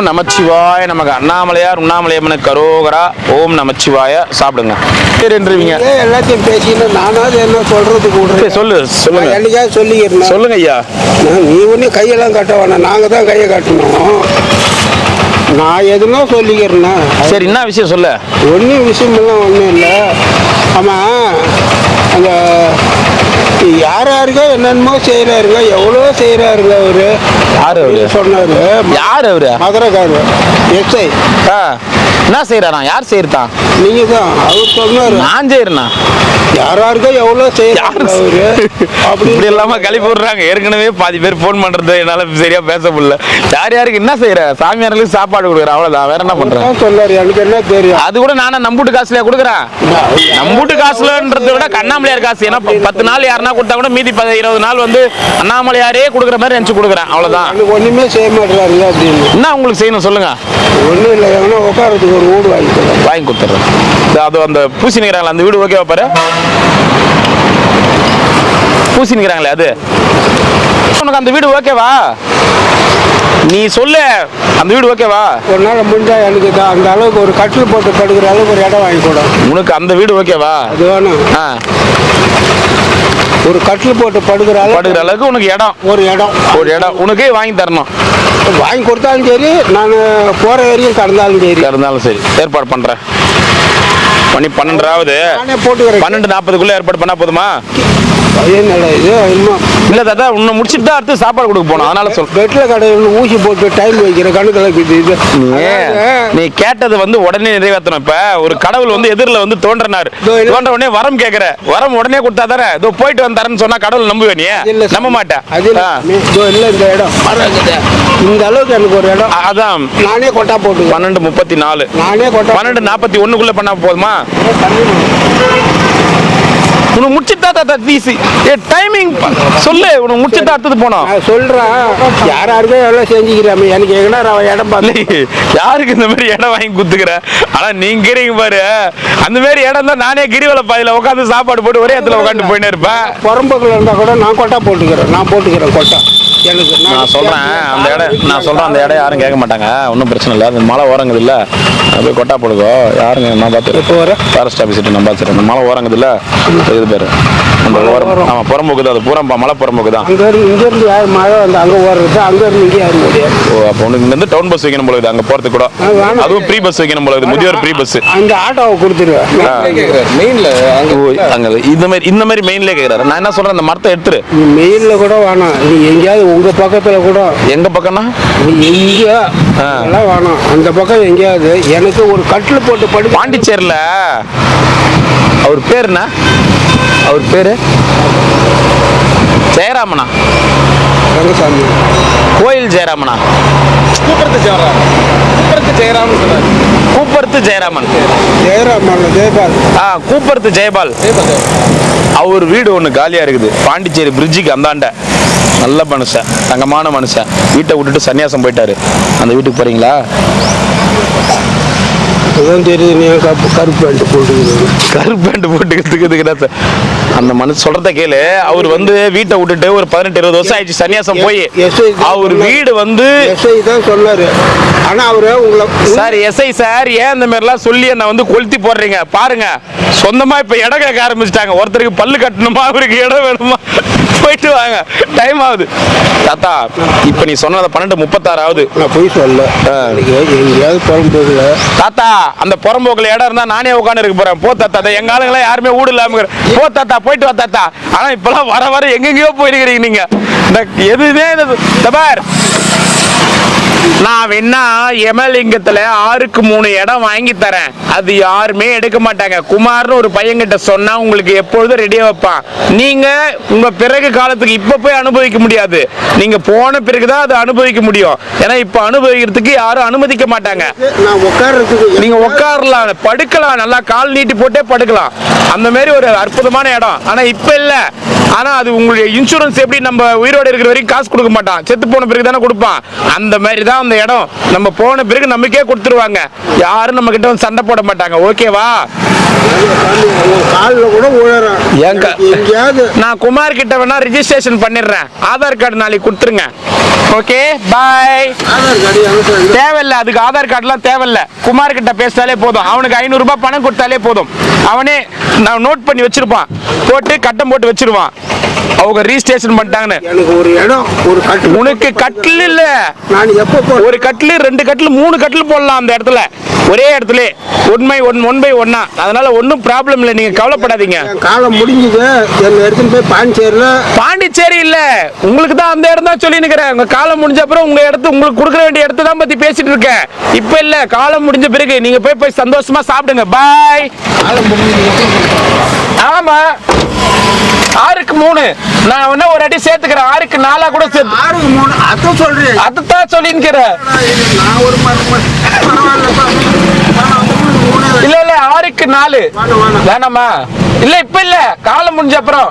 நமச்சிவாய நமக்கு அண்ணாமலையார் உண்ணாமலையம்மனு கரோகரா. ஓம் நமச்சிவாய. சாப்பிடுங்க. எல்லாத்தையும் பேசிட்டு நானாவது என்ன சொல்றது கூட சொல்லுங்க. என்னைக்காவது சொல்லிக்கிறேன். சொல்லுங்க ஐயா. நீ ஒன்றும் கையெல்லாம் கட்ட வேணாம், நாங்கள் தான் கையை கட்டணும். நான் எதுனா சொல்லிக்கிறேன்னா சரி, என்ன விஷயம் சொல்ல? ஒன்றும் விஷயமெல்லாம் ஒன்றும் இல்லை. ஆமாம், அந்த யாருக்கோ என்னென்னமோ செய்யறாருங்க, எவ்வளோ செய்யறாருங்க அவரு. யாரு அவரு? சொன்னாரு. யாரு அவரு? மதுரைக்காரு எஸ்ஐ. என்ன செய்யறானா? யார் செய்யறான்? நீங்க தான். அவர் சொன்னாரு. நான் செய்யறேனா? யாராருக்கோ எவ்வளோ செய்யறாரு அவரு. அப்படி இல்லாம கழிப்பு விடுறாங்க. ஏற்கனவே பாதி பேர் போன் பண்றது என்னால சரியா பேச முடியல. யார் யாருக்கு என்ன செய்யற? சாமியார்களுக்கு சாப்பாடு கொடுக்குறேன், அவ்வளவுதான். வேற என்ன பண்றேன் சொல்லாரு. எனக்கு என்ன தெரியும்? அது கூட நானே நம்பூட்டு காசுலயா கொடுக்குறேன். நம்பூட்டு காசுலன்றத விட அண்ணாமலையார் காசு. ஏன்னா 10 நாள் யாருன்னா கொடுத்தா கூட மீதி 20 நாள் வந்து அண்ணாமலையாரே கொடுக்குற மாதிரி நினைச்சு கொடுக்குறேன், அவ்வளவுதான். ஒண்ணுமே செய்ய மாட்டாரு அப்படின்னு. என்ன உங்களுக்கு செய்யணும் சொல்லுங்க? ஒன்றும் இல்லை, எங்கன்னா உட்காரத்துக்கு ஒரு வீடு வாங்கி கொடுத்துட்றேன். அது அந்த பூசி நிற்கிறாங்களா, அந்த வீடு ஓகேவா பாரு? பூசி நிற்கிறாங்களே, அது உனக்கு அந்த வீடு ஓகேவா? நீ சொல்லு, அந்த வீடு ஓகேவா? ஒரு நாள் முடிஞ்சா எனக்கு அந்த அளவுக்கு ஒரு கட்டில் போட்டு படுக்கிற அளவுக்கு ஒரு இடம் வாங்கி கூட. உனக்கு அந்த வீடு ஓகேவா? அது வேணும். ஒரு கட்டில் போட்டு படுக்கிற அளவுக்கு உனக்கு இடம், ஒரு இடம் உனக்கு வாங்கி தரணும். வாங்கி கொடுத்தாலும் சரி, நான் போற வரையும் கடந்தாலும் சரி ஏற்பாடு பண்றேன். மணி 12 நானே போட்டுக்கிறேன். 12:40 ஏற்பாடு பண்ணா போதுமா? இல்ல தாத்தா, உன்னை முடிச்சுட்டு தான் அடுத்து சாப்பாடு கொடுக்க போனோம், அதனால சொல். பெட்ல கடையில் ஊசி போட்டு டைம் வைக்கிற கணக்கு. நீ கேட்டது வந்து உடனே நிறைவேற்றணும். இப்ப ஒரு கடவுள் வந்து எதிரில் வந்து தோன்ற உடனே வரம் கேட்கிற, வரம் உடனே கொடுத்தா தானே. இதோ போயிட்டு வந்தாருன்னு சொன்னா கடவுள் நம்புவே? நீ நம்ப மாட்டேன். இந்த இடம் இந்த அளவுக்கு எனக்கு ஒரு இடம், அதான் நானே கொட்டா போட்டு 12:34 நானே கொட்டா 12:41 பண்ணா போதுமா? உனக்கு முடிச்சுட்டா டைமிங் சொல்லு. உனக்கு முடிச்சுட்டா அடுத்தது போனோம் சொல்றேன். யாருக்கும் எவ்வளவு செஞ்சுக்கிறாம எனக்கு எங்கன்னா இடம் பார்த்து யாருக்கு இந்த மாதிரி இடம் வாங்கி குத்துக்கிற? ஆனா நீங்க பாரு, அந்த மாதிரி இடம் தான் நானே கிரிவல பாதையில உட்காந்து சாப்பாடு போட்டு ஒரே இடத்துல உட்காந்து போயினே இருப்பேன். புறம்போக்குல இருந்தா கூட நான் கொட்டா போட்டுக்கிறேன். நான் போட்டுக்கிறேன் கொட்டா. நான் சொல்றேன் அந்த இடம், அந்த இடம் யாரும் கேட்க மாட்டாங்க. ஒன்றும் பிரச்சனை இல்லை. அந்த மழை ஓரங்குது இல்ல, போய் கொட்டா போடுக்கோ. யாருங்க நான் பார்த்துருக்கேன், ஃபாரஸ்ட் ஆஃபீஸர்கிட்ட நான் பார்த்துருக்கேன். அந்த மழை ஓரங்குது இல்ல, இது பேரு அந்த ஓரம். ஆமா, புறம்போக்கு தான். அது பூரா மலை புறம்போக்கு தான். இங்கிருந்து யார் மழை வந்து அங்கே ஓடுறது, அங்கே இருந்து இங்கே யாரும் முடியாது. ஓ, அப்போ உனக்கு இருந்து டவுன் பஸ் வைக்கணும் போல, அங்கே போகிறதுக்கு கூட. அதுவும் ப்ரீ பஸ் வைக்கணும் போல, முதியோர் ப்ரீ பஸ். அந்த ஆட்டோவை கொடுத்துருவேன். மெயின்ல அங்கே இந்த மாதிரி மெயின்லேயே கேட்குறாரு. நான் என்ன சொல்றேன், அந்த மரத்தை எடுத்துரு. மெயின்ல கூட வேணாம், நீ எங்கேயாவது உங்க பக்கத்துல கூட. எங்க பக்கம்னா எங்கேயா வேணாம், அந்த பக்கம் எங்கேயாவது எனக்கு ஒரு கட்டில் போட்டு படு. பாண்டிச்சேரியில் அவர் பேர் என்ன? அவர் பேரு ஜெயராமனா? ரங்கசாமி கோயில் ஜெயராமனா? கூப்பரத்து ஜெயராமன். கூப்பரத்து ஜெயபால். அவர் வீடு ஒன்று காலியா இருக்குது பாண்டிச்சேரி பிரிட்ஜுக்கு அந்தாண்ட. நல்ல மனுஷன், தங்கமான மனுஷன். வீட்டை விட்டுட்டு சன்னியாசம் போயிட்டாரு. அந்த வீட்டுக்கு போறீங்களா? கருப்பு பேண்ட் போட்டுக்கிறதுக்கு அந்த மனுஷன் சொல்றத கேளு. அவர் வந்து வீட்டை விட்டுட்டு ஒரு 18-20 வருஷம் ஆயிடுச்சு சன்னியாசம் போய். அவர் வீடு வந்து சொன்னாரு. ஆனா அவரு உங்களை சார் எஸ்ஐ சார், ஏன் இந்த மாதிரி எல்லாம் சொல்லி என்ன வந்து கொளுத்தி போடுறீங்க பாருங்க. சொந்தமா இப்ப இடம் கேட்க ஆரம்பிச்சிட்டாங்க. ஒருத்தருக்கு பல்லு கட்டணுமா, அவருக்கு இடம் வேணுமா, போயிட்டு வாங்க, டைம் ஆகுது. தாத்தா, இப்ப நீ சொன்னத 12:36 ஆகுது. நான் போய் சொல்ல எங்கேயாவது புறம்போக்குல. தாத்தா, அந்த புறம்போக்குல இடம் இருந்தா நானே உட்காந்து இருக்க போறேன். போ தாத்தா, எங்க ஆளுங்களா யாருமே வீடு இல்லாம. போ தாத்தா, போயிட்டு வா தாத்தா. ஆனா இப்பெல்லாம் வர எங்கெங்கயோ போயிருக்கிறீங்க நீங்க. எதுவுமே பார், நான் வேணா எமலிங்கத்துல 6க்கு 3 இடம் வாங்கி தரேன். அது யாருமே எடுக்க மாட்டாங்க. குமார்னு ஒரு பையன்கிட்ட சொன்னா உங்களுக்கு எப்பொழுதும் ரெடியா வைப்பான். நீங்க உங்க பிறகு காலத்துக்கு இப்ப போய் அனுபவிக்க முடியாது. நீங்க போன பிறகுதான் அதை அனுபவிக்க முடியும். ஏன்னா இப்ப அனுபவிக்கிறதுக்கு யாரும் அனுமதிக்க மாட்டாங்க. நீங்க உட்காரலாம், படுக்கலாம், நல்லா கால் நீட்டி போட்டே படுக்கலாம். அந்த மாதிரி ஒரு அற்புதமான இடம். ஆனா இப்ப இல்ல. ஆனா அது உங்களுடைய இன்சூரன்ஸ் எப்படி, நம்ம உயிரோடு இருக்கிற வரைக்கும் காசு கொடுக்க மாட்டான், செத்து போன பிறகு தானே கொடுப்பான். அந்த மாதிரி தான் அந்த இடம். நம்ம போன பிறகு நமக்கே கொடுத்துருவாங்க. யாரும் நம்ம கிட்ட வந்து சண்டை போட மாட்டாங்க. ஓகேவா? காலில் கூட உழறேன் ஏங்க எங்கேயாவது. நான் குமார் கிட்ட வேணா ரிஜிஸ்ட்ரேஷன் பண்ணிடுறேன். ஆதார் கார்டு நாளைக்கு கொடுத்துருங்க. Okay bye. ஆதார் கார்டு எனக்கு தேவையில்ல, அதுக்கு ஆதார் கார்டுலாம் தேவையில்ல. குமார் கிட்ட பேசினாலே போதும். அவனுக்கு 500 ரூபாய் பணம் கொடுத்தாலே போதும். அவனே நான் நோட் பண்ணி வச்சிருப்பான், போட்டு கட்டம் போட்டு வச்சிருவான். அவங்க ரீஸ்டேஷன் பண்ணிட்டாங்கன்னு. எனக்கு ஒரு இடம், ஒரு கட்டில். உனக்கு கட்டில் இல்ல, நான் எப்போ ஒரு கட்டில் 2 கட்டில் 3 கட்டில் போடலாம் அந்த இடத்துல, ஒரே இடத்துல ஒன் பை ஒன்னா. அதனால ஒன்றும் ப்ராப்ளம் இல்லை, நீங்க கவலைப்படாதீங்க. என் காலம் முடிஞ்சது. என்னை எடுத்துன்னு போய் பாண்டிச்சேரி இல்ல, உங்களுக்கு தான் அந்த இடம் தான் சொல்லி நிக்கிறேன். உங்க காலம் முடிஞ்ச அப்புறம் உங்க இடத்து உங்களுக்கு கொடுக்க வேண்டிய இடத்த தான் பத்தி பேசிட்டு இருக்கேன். இப்ப இல்ல, காலம் முடிஞ்ச பிறகு நீங்க போய் சந்தோஷமா சாப்பிடுங்க. பாய். காலம் முடிஞ்சது. ஆமா, 6க்கு 3 நான் வேணா ஒரு அடி சேர்த்துக்கிறேன். 6க்கு 4 கூட சேர்த்து. 6க்கு 3 அதான் சொல்றேன். அதுதான் சொல்லிக்கிறேன். நான் ஒரு இல்ல 6க்கு 4 வேணாமா? இல்ல இப்ப இல்ல, காலம் முடிஞ்ச அப்புறம்.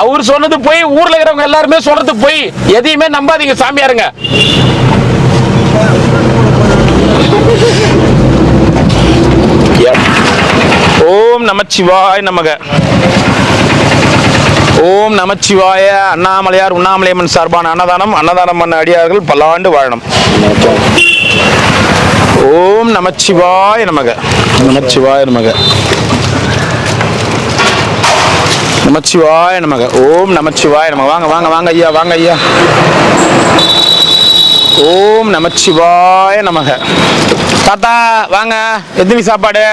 அவர் சொன்னது போய், ஊர்ல இருக்கிறவங்க எல்லாருமே சொல்றது போய். எதையுமே நம்பாதீங்க சாமியாருங்க. ஓம் நமச்சிவாய நமக. ஓம் நமச்சிவாய. அண்ணாமலையார் உண்ணாமலையம்மன் சார்பான அன்னதானம் பண்ண அடியார்கள் பல்லாண்டு வாழணும். ஓம் நமச்சிவாய நமக. நமச்சிவாய நமக. நமச்சிவாய நமக. ஓம் நமச்சிவாய நமக. வாங்க வாங்க வாங்க ஐயா, வாங்க ஐயா. ஓம் நமச்சிவாய நமக. தாத்தா வாங்க, எத்தனை சாப்பாடு?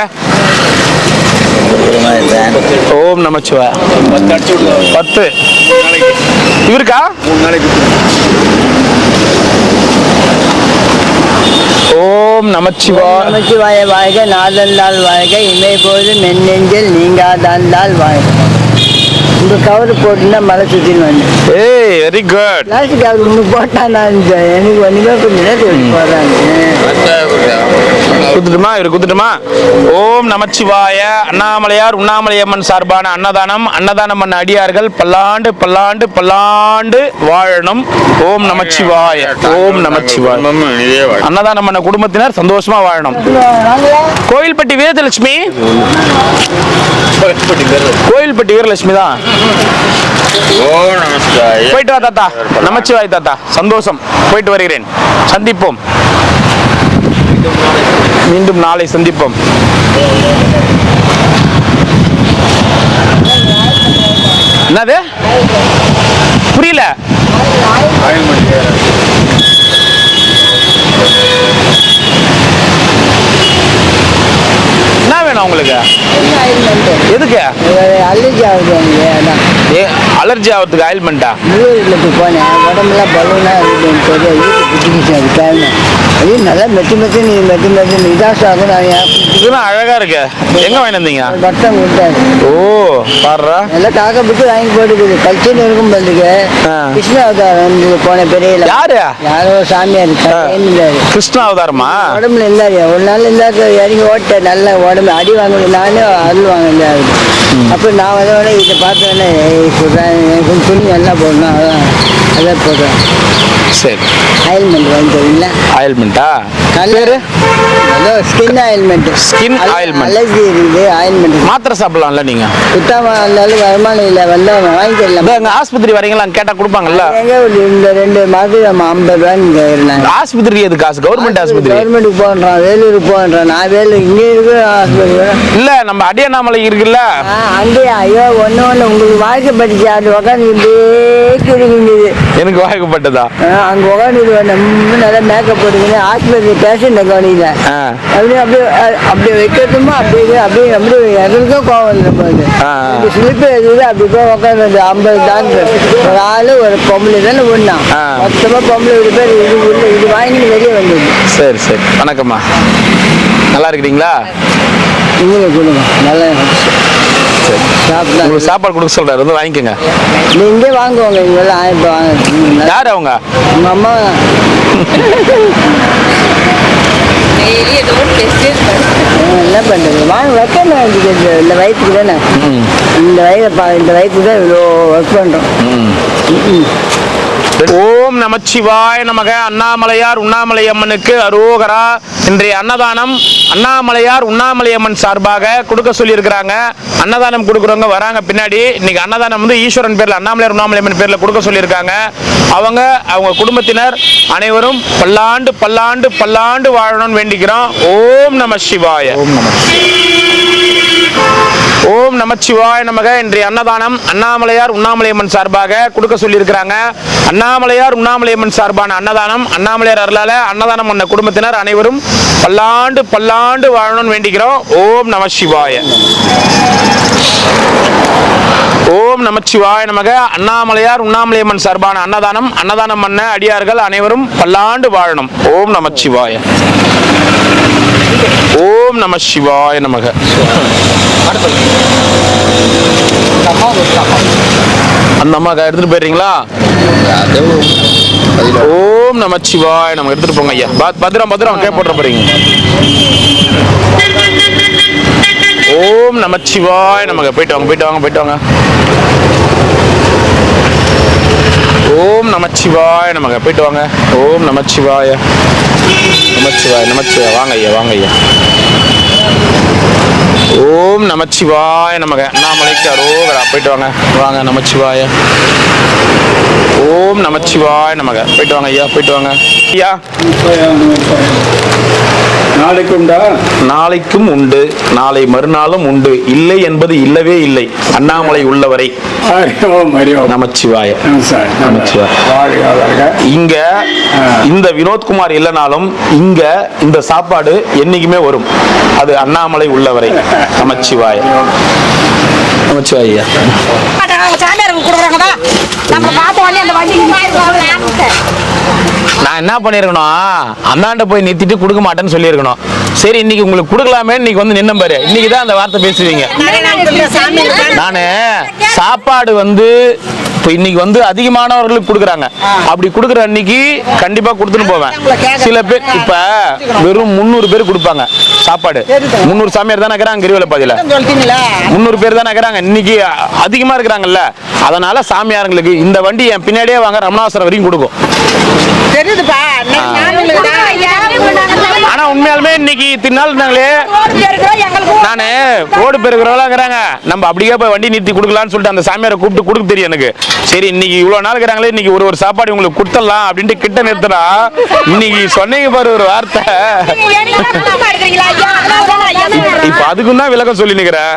ஓம் நமச்சிவாய. 10 இவருக்கா? 3 நாளைக்கு. ஓம் நமச்சிவாய. நமச்சிவாய வாழ்க, நாதந்தாள் வாழ்க, இமை போது மென்னெஞ்சில் நீங்காதாந்தாள் வாழ்க. இந்த கவரு போட்டுன்னா மலை சுற்றின்னு வந்து. ஏய் வெரி குட். லாஸ்ட் கவர் ஒன்று போட்டா நான் எனக்கு ஒன்றுமே கொஞ்சம் நேரம் போடுறாங்க. குத்துட்டுமா, இவர் குத்துட்டுமா. ஓம் நமச்சிவாய. அண்ணாமலையார் உண்ணாமலையம்மன் சார்பான அன்னதானம் பண்ண அடியார்கள் பல்லாண்டு பல்லாண்டு பல்லாண்டு வாழணும். ஓம் நமச்சிவாய. ஓம் நமச்சிவாய. அன்னதானம் பண்ண குடும்பத்தினர் சந்தோஷமா வாழணும். கோயில்பட்டி வீரலட்சுமி. கோயில்பட்டி வீரலட்சுமி தான். போயிட்டு வா தாத்தா. நமச்சிவாய் தாத்தா, சந்தோஷம். போயிட்டு வருகிறேன். சந்திப்போம், மீண்டும் நாளை சந்திப்போம். என்னது புரியல? என்ன வேணும் உங்களுக்கு? எதுக்கு? அலர்ஜி ஆகுது. அலர்ஜி ஆகிறதுக்கு ஆயில்மெண்டா? மூவிலுக்கு போனேன், உடம்புலாம் பலூனாக இருக்குன்னு சொல்லி புட்டிக்கிச்சு. அது காரணம் அது நல்லா மெத்து நிதாசம் ஆகும். இதெல்லாம் அழகா இருக்கு. எங்க வாங்கி வந்தீங்க? பட்டம் கொடுத்தாரு. ஓ பாடுறா, எல்லாம் காக்கா புட்டு வாங்கி போட்டுக்குது. கல்ச்சர் இருக்கும் பல்லுக்கு. கிருஷ்ண அவதாரம் போன பெரிய யாரு? யாரோ சாமியார் இருந்தாரு. கிருஷ்ண அவதாரமா? உடம்புல இருந்தாரு. ஒரு நாள் இருந்தாரு, இறங்கி ஓட்ட நல்ல உடம்பு அடி வாங்கல. நானும் அருள் வாங்க. அப்போ நான் அதோட இதை பார்த்தோன்னே சொல்கிறேன், கொஞ்சம் துணி நல்லா போடணும். அதான் போடுறேன். சரி, ஆயில்மெண்ட் வாங்கி தருவீங்களா? ஆயில்மெண்ட்டா? பேரு ஏதோ skin ointment. Skin ointment. Allergy இருக்குது. ஆயில்மெண்ட் மாத்திரை சாப்பிடலாம்ல நீங்க? சுத்தமாக இருந்தாலும் வருமானம் இல்லை, வந்தால் வாங்கி தரலாம். எங்க ஆஸ்பத்திரி வரீங்களா, கேட்டா கொடுப்பாங்கல்ல? எங்க இந்த 2 மாதம் நம்ம 50 ரூபான்னு கேட்குறாங்க. ஆஸ்பத்திரி எது காசு? கவர்மெண்ட் ஆஸ்பத்திரி. கவர்மெண்ட்டுக்கு போகிறான், வேலூருக்கு போகிறான். நான் வேலூர் இங்கே இருக்கிற ஆஸ்பத்திரி இல்ல, நம்ம அடியானாமலை இருக்குல்ல அங்கேயா? ஐயோ ஒன்று உங்களுக்கு வாழ்க்கைப்பட்டுச்சு. அது உட்காந்து கிடுங்குது. எனக்கு வாய்க்கப்பட்டதா? அங்கே உட்காந்து ரொம்ப நல்லா மேக்கப் போட்டுக்கின்னு ஆஸ்பத்திரி பேஷண்ட்டை கவனிக்கல. அப்படியே வைக்கிறதுமா அப்படியே எங்களுக்கும் கோவம் வந்து போகுது. ஸ்லிப்பு எதுவுது அப்படி போய் உட்காந்து 50 டாக்டர் ஒரு ஆள் ஒரு பொம்பளை தானே ஒன்றா மொத்தமாக பொம்பளை 2 பேர் இது வாங்கி வெளியே வந்தது. சரி சரி, வணக்கம்மா. நல்லா இருக்கிறீங்களா? நீங்களே கொடுங்க, நல்லா உங்களுக்கு சாப்பாடு கொடுக்க சொல்றாரு, வந்து வாங்கிக்கோங்க. நீங்க வாங்குவாங்க, இங்கெல்லாம் ஆயிரம் வாங்க. யார் அவங்க? உங்க அம்மா. என்ன பண்றது, வாங்க வைக்கணும். இந்த வயசுக்கு தானே, இந்த வயசுக்கு தான் இவ்வளோ ஒர்க் பண்ணுறோம். ஓம் நமச்சிவாய நமக. அண்ணாமலையார் உண்ணாமலை அம்மனுக்கு அரோகரா. இன்றைய அன்னதானம் அண்ணாமலையார் உண்ணாமலை அம்மன் சார்பாக கொடுக்க சொல்லியிருக்கிறாங்க. அன்னதானம் கொடுக்குறவங்க வராங்க பின்னாடி. இன்னைக்கு அன்னதானம் வந்து ஈஸ்வரன் பேர்ல, அண்ணாமலையார் உண்ணாமலை அம்மன் பேர்ல கொடுக்க சொல்லியிருக்காங்க. அவங்க குடும்பத்தினர் அனைவரும் பல்லாண்டு பல்லாண்டு பல்லாண்டு வாழணும்னு வேண்டிக்கிறோம். ஓம் நம சிவாய. ஓம் நமச்சிவாய நமக. இன்றைய அன்னதானம் அண்ணாமலையார் உண்ணாமலை அம்மன் சார்பாக கொடுக்க சொல்லியிருக்கிறாங்க. அண்ணாமலையார் உண்ணாமலை அம்மன் சார்பான அன்னதானம் அண்ணாமலையார் அருளால அன்னதானம் பண்ண குடும்பத்தினர் அனைவரும் பல்லாண்டு பல்லாண்டு வாழணும்னு வேண்டிக்கிறோம். ஓம் நம சிவாய. ஓம் நமச்சிவாய நமக. அண்ணாமலையார் உண்ணாமலை அம்மன் சார்பான அன்னதானம் பண்ண அடியார்கள் அனைவரும் பல்லாண்டு வாழணும். ஓம் நமச்சிவாய. ஓம் நம சிவாய நமக. அந்த அம்மா எடுத்துட்டு போயிடுறீங்களா? ஓம் நமச்சிவாய நம்ம எடுத்துட்டு போங்க ஐயா. பத்திரம் கே போட்டு போறீங்க. ஓம் நமச்சிவாய நமக. போயிட்டு வாங்க. ஓம் நமச்சிவாய நமக. போயிட்டு வாங்க. ஓம் நமச்சிவாய. வாங்க ஐயா. ஓம் நமச்சிவாய நமக. அண்ணாமலைக்கு அரோகரா. போயிட்டு வாங்க நமச்சிவாய. ஓம் நமச்சிவாய நமக. போயிட்டு வாங்க ஐயா. நாளைக்கும் உண்டு, நாளை மறுநாளும் உண்டு. இல்லை என்பது இல்லவே இல்லை. அண்ணாமலை உள்ளவரை. நமச்சிவாய. இங்க இந்த வினோத்குமார் இல்லைனாலும் இங்க இந்த சாப்பாடு என்னைக்குமே வரும். அது அண்ணாமலை உள்ளவரை. நமச்சிவாய. நமச்சிவாயா. நான் என்ன பண்ணிருக்கணும், அந்தாண்ட போய் நிறுத்திட்டு கொடுக்க மாட்டேன்னு சொல்லியிருக்கணும். சரி, இன்னைக்கு உங்களுக்கு கொடுக்கலாமே, இன்னைக்கு வந்து நின்ன பாரு. இன்னைக்கு தான் அந்த வார்த்தை பேசுவீங்க. நானு சாப்பாடு வந்து இப்போ இன்னைக்கு வந்து அதிகமானவர்களுக்கு கொடுக்குறாங்க. அப்படி கொடுக்குற அன்னைக்கு கண்டிப்பா கொடுத்துட்டு போவேன். சில பேர் இப்ப வெறும் 300 பேர் கொடுப்பாங்க சாப்பாடு. 300 சாமியார் தானே இருக்கிறாங்க கிரிவல பாதையில. 300 பேர் தானே இருக்கிறாங்க. இன்னைக்கு அதிகமா இருக்கிறாங்கல்ல, அதனால சாமியார்களுக்கு இந்த வண்டி என் பின்னாடியே வாங்க, ரமணாசுரம் வரைக்கும் கொடுக்கும். ஆனா உண்மையாலுமே இன்னைக்கு தின்னாள் இருந்தாங்களே, நானு ரோடு பெருக்கிறவங்களாங்கிறாங்க. நம்ம அப்படியே போய் வண்டி நிறுத்தி கொடுக்கலான்னு சொல்லிட்டு அந்த சாமியாரை கூப்பிட்டு கொடுக்க தெரியும் எனக்கு. சரி, இன்னைக்கு இவ்வளவு நாள் இருக்கிறாங்களே, இன்னைக்கு ஒரு சாப்பாடு உங்களுக்கு கொடுத்துடலாம் அப்படின்ட்டு கிட்ட நிறுத்தினா, இன்னைக்கு சொன்னீங்க பாரு ஒரு வார்த்தை. இப்ப அதுக்கும் தான் விளக்கம் சொல்லி நிக்கிறேன்.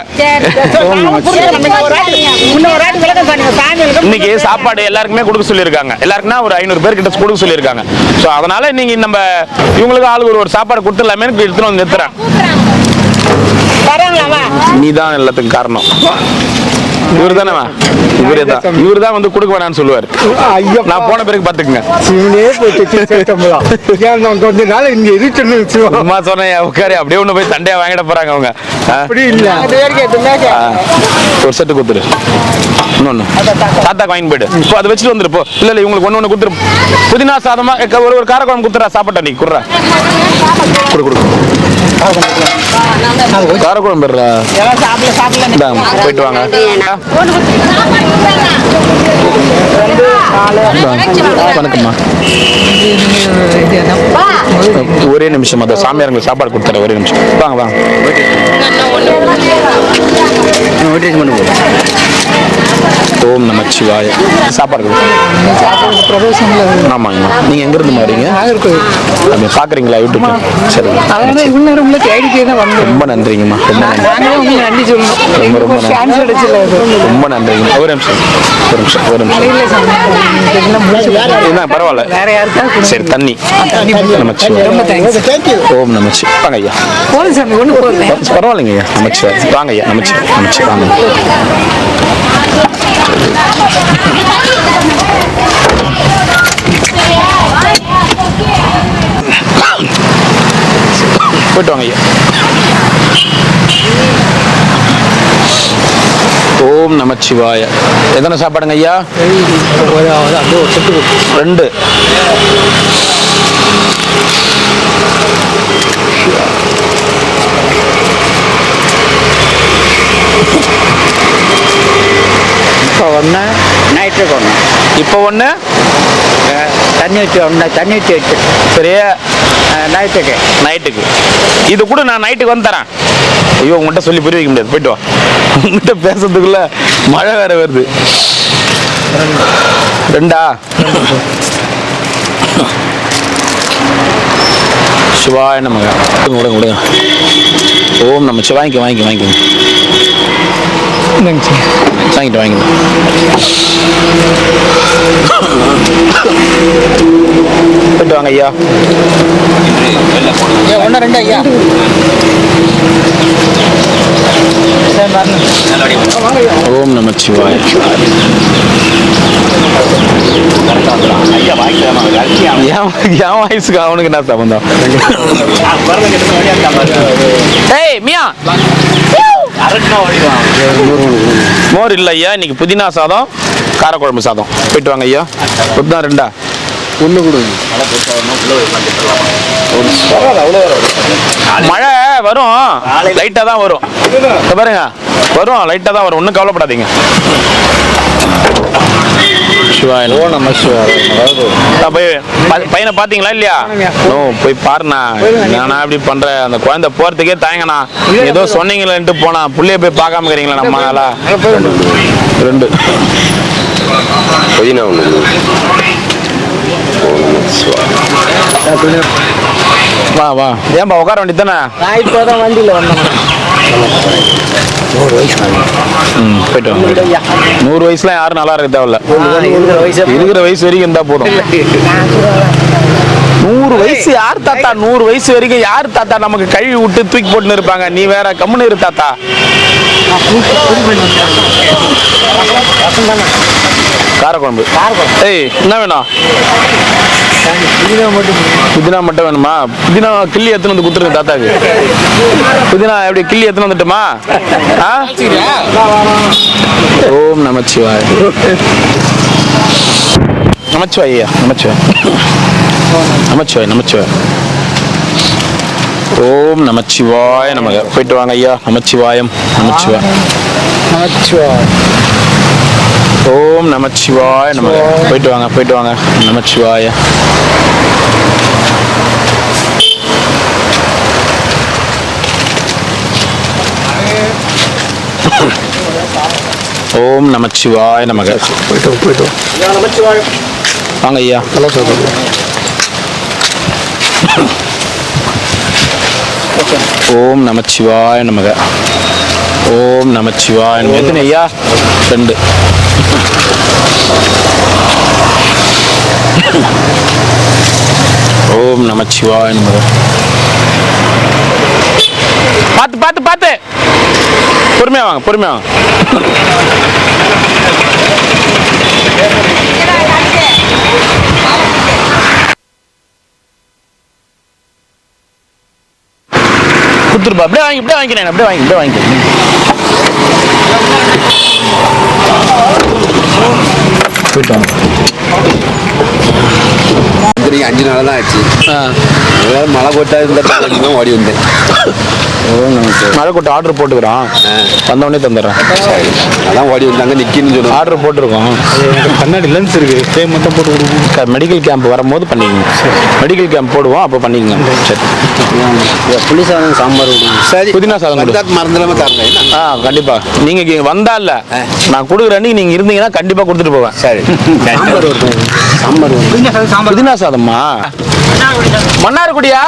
இன்னைக்கு சாப்பாடு எல்லாருக்குமே கொடுக்க சொல்லியிருக்காங்க. எல்லாருக்குன்னா ஒரு 500 பேர் கிட்ட கொடுக்க சொல்லியிருக்காங்க. ஸோ அதனால நீங்க நம்ம இவங்களுக்கு ஆளுக்கு ஒரு சாப்பாடு கொடுத்துடலாமே எடுத்துட்டு வந்து நிறுத்துறேன். நீ தான் எல்லாத்துக்கும் காரணம். இவரு தானேவா? இவரு தான் வந்து கொடுக்க வேணாம்னு சொல்லுவாரு. நான் போன பிறகு பாத்துக்குங்க. அம்மா சொன்னேன் உட்காரு, அப்படியே ஒண்ணு போய் சண்டையா வாங்கிட போறாங்க அவங்க. ஒரு செட்டு கொடுத்துரு, இன்னொன்னு தாத்தா வாங்கி போயிடு. இப்போ அதை வச்சுட்டு வந்துருப்போ. இல்ல இவங்களுக்கு ஒண்ணு கொடுத்துரு. புதினா சாதமா ஒரு காரக்குழம்பு கொடுத்துறா. சாப்பாட்டா நீ குடுறா. கொடு காரக்குழம்பு பெறா. போயிட்டு வாங்க. வணக்கம்மா. ஒரே நிமிஷம், அந்த சாமியாருக்கு சாப்பாடு கொடுத்துற. ஒரே நிமிஷம் வாங்க. ஓம் நமச்சிவாய. சாப்பாடு ஆமாங்க. நீங்க எங்க இருந்து மாறீங்க? அப்படி பாக்குறீங்களா யூடியூப்ல? சரி, ரொம்ப நன்றிங்கம்மா. ரொம்ப நன்றிங்க. ஒரு நிமிஷம். பரவாயில்ல. சரி, தண்ணி. ஓம் நமச்சி. வாங்க ஐயா. பரவாயில்லைங்க ஐயா. நமச்சிவாய். வாங்க ஐயா. நமச்சி வாங்க. போயிட்டு வாங்க ஐயா. ஓம் நமச்சிவாய. எத்தனை சாப்பாடுங்க ஐயா? 2. இப்போ ஒன்று ஞாயிற்றுக்கு ஒன்று. இப்போ ஒன்று தண்ணி ஊற்றி வச்சு சரி, நைட்டுக்கு இது கூட நான் நைட்டுக்கு வந்து தரேன். ஐயோ உங்கள்கிட்ட சொல்லி புரிய வைக்க முடியாது, போயிட்டு வா. உங்கள்கிட்ட பேசுறதுக்குள்ள மழை வேற வருது. 2 சிவாய நமக. கொடுங்க. ஓம் நம்ம வாங்கிக்க வாங்கிட்டு போயிட்டு வாங்க ஐயா. 1 2 ஐயா. ஓம் நம சிவாய. என் வயசுக்கு அவனுக்கு என்ன சம்பந்தம்? ஏய் மியா, மோர் இல்லை ஐயா, இன்னைக்கு புதினா சாதம் காரக்குழம்பு சாதம். போயிட்டு வாங்க ஐயா. புத்தா 2 ஒன்று கொடுங்க. மழை வரும், லைட்டாக தான் வரும். பாருங்க, வரும், லைட்டாக தான் வரும், ஒன்றும் கவலைப்படாதீங்க. பையனை பாத்தீங்களா இல்லையா? போய் பாருண்ணா. நான் அப்படி பண்றேன், அந்த குழந்தை போறதுக்கே தயங்கண்ணா. ஏதோ சொன்னீங்களேன்ட்டு போனா, புள்ளைய போய் பார்க்காம இருக்கிறீங்களா நம்மளால? 2 புதினா 1. வா ஏன்பா உட்கார வேண்டியது தானே? நான் இப்போதான் வண்டியில் வந்தேன். 100 வயசு போயிட்டு வாங்க. 100 வயசுல யாரும் நல்லா இருக்க தேவையில்ல. இருக்கிற வயசு வரைக்கும் இருந்தா போதும். 100 வயசு யார் தாத்தா? 100 வயசு வரைக்கும் யார் தாத்தா நமக்கு கழுவி விட்டு தூக்கி போட்டுன்னு இருப்பாங்க? நீ வேற கம்முன்னு இரு தாத்தா. காரக்குழம்பு. ஏய் என்ன வேணும்? புதினா மட்டும் வேணுமா? புதினா கிள்ளி எடுத்துன்னு வந்து கொடுத்துருங்க தாத்தாக்கு. புதினா எப்படி கிள்ளி எடுத்துன்னு வந்துட்டுமா? ஓம் நமச்சிவாய். நமச்சிவாய் ஐயா, நமச்சிவாய். ஓம் நமச்சிவாய நமக. போயிட்டு வாங்க ஐயா. நமச்சிவாயம். ஓம் நமச்சிவாய நமக. போயிட்டு வாங்க. நமச்சிவாய. ஓம் நமச்சிவாய நமக. போயிட்டு வாங்க ஐயா. ஓம் நமச்சிவாய நமக. ஓம் நமச்சிவாய நமக. எத்தனை ஐயா? 2. ஓம் நமச்சிவாய நமக. பார்த்து பொறுமையா வாங்க. குத்துருப்பா. அப்படியே வாங்கிக்கிறேன். அப்படியே வாங்கி. போயிட்டு வாங்க. 5 நாள் தான் ஆச்சு. மழை கொட்டா இருந்தா ஓடி வந்தேன். மழை கொட்டை ஆர்டர் போட்டுக்கிறோம், வந்தவொடனே தந்துடுறேன். அதான் ஓடி வந்தாங்க நிற்கின்னு சொல்லி ஆர்டர் போட்டிருக்கோம். கண்ணாடி லென்ஸ் இருக்கு, ஃப்ரேம் மட்டும் போட்டு கொடுக்கணும். மெடிக்கல் கேம்ப் வரும்போது பண்ணிக்கோங்க. மெடிக்கல் கேம்ப் போடுவோம், அப்போ பண்ணிக்கோங்க. சரி. புளி சாதம் சாம்பார் சரி. புதினா சாதம் மறந்துடாம தரங்க. கண்டிப்பா. நீங்க வந்தா இல்ல, நான் கொடுக்குறேன்னு நீங்க இருந்தீங்கன்னா கண்டிப்பா கொடுத்துட்டு போவேன். சரி. சாம்பார் புதினா சாதம்மா. மன்னார்குடியா?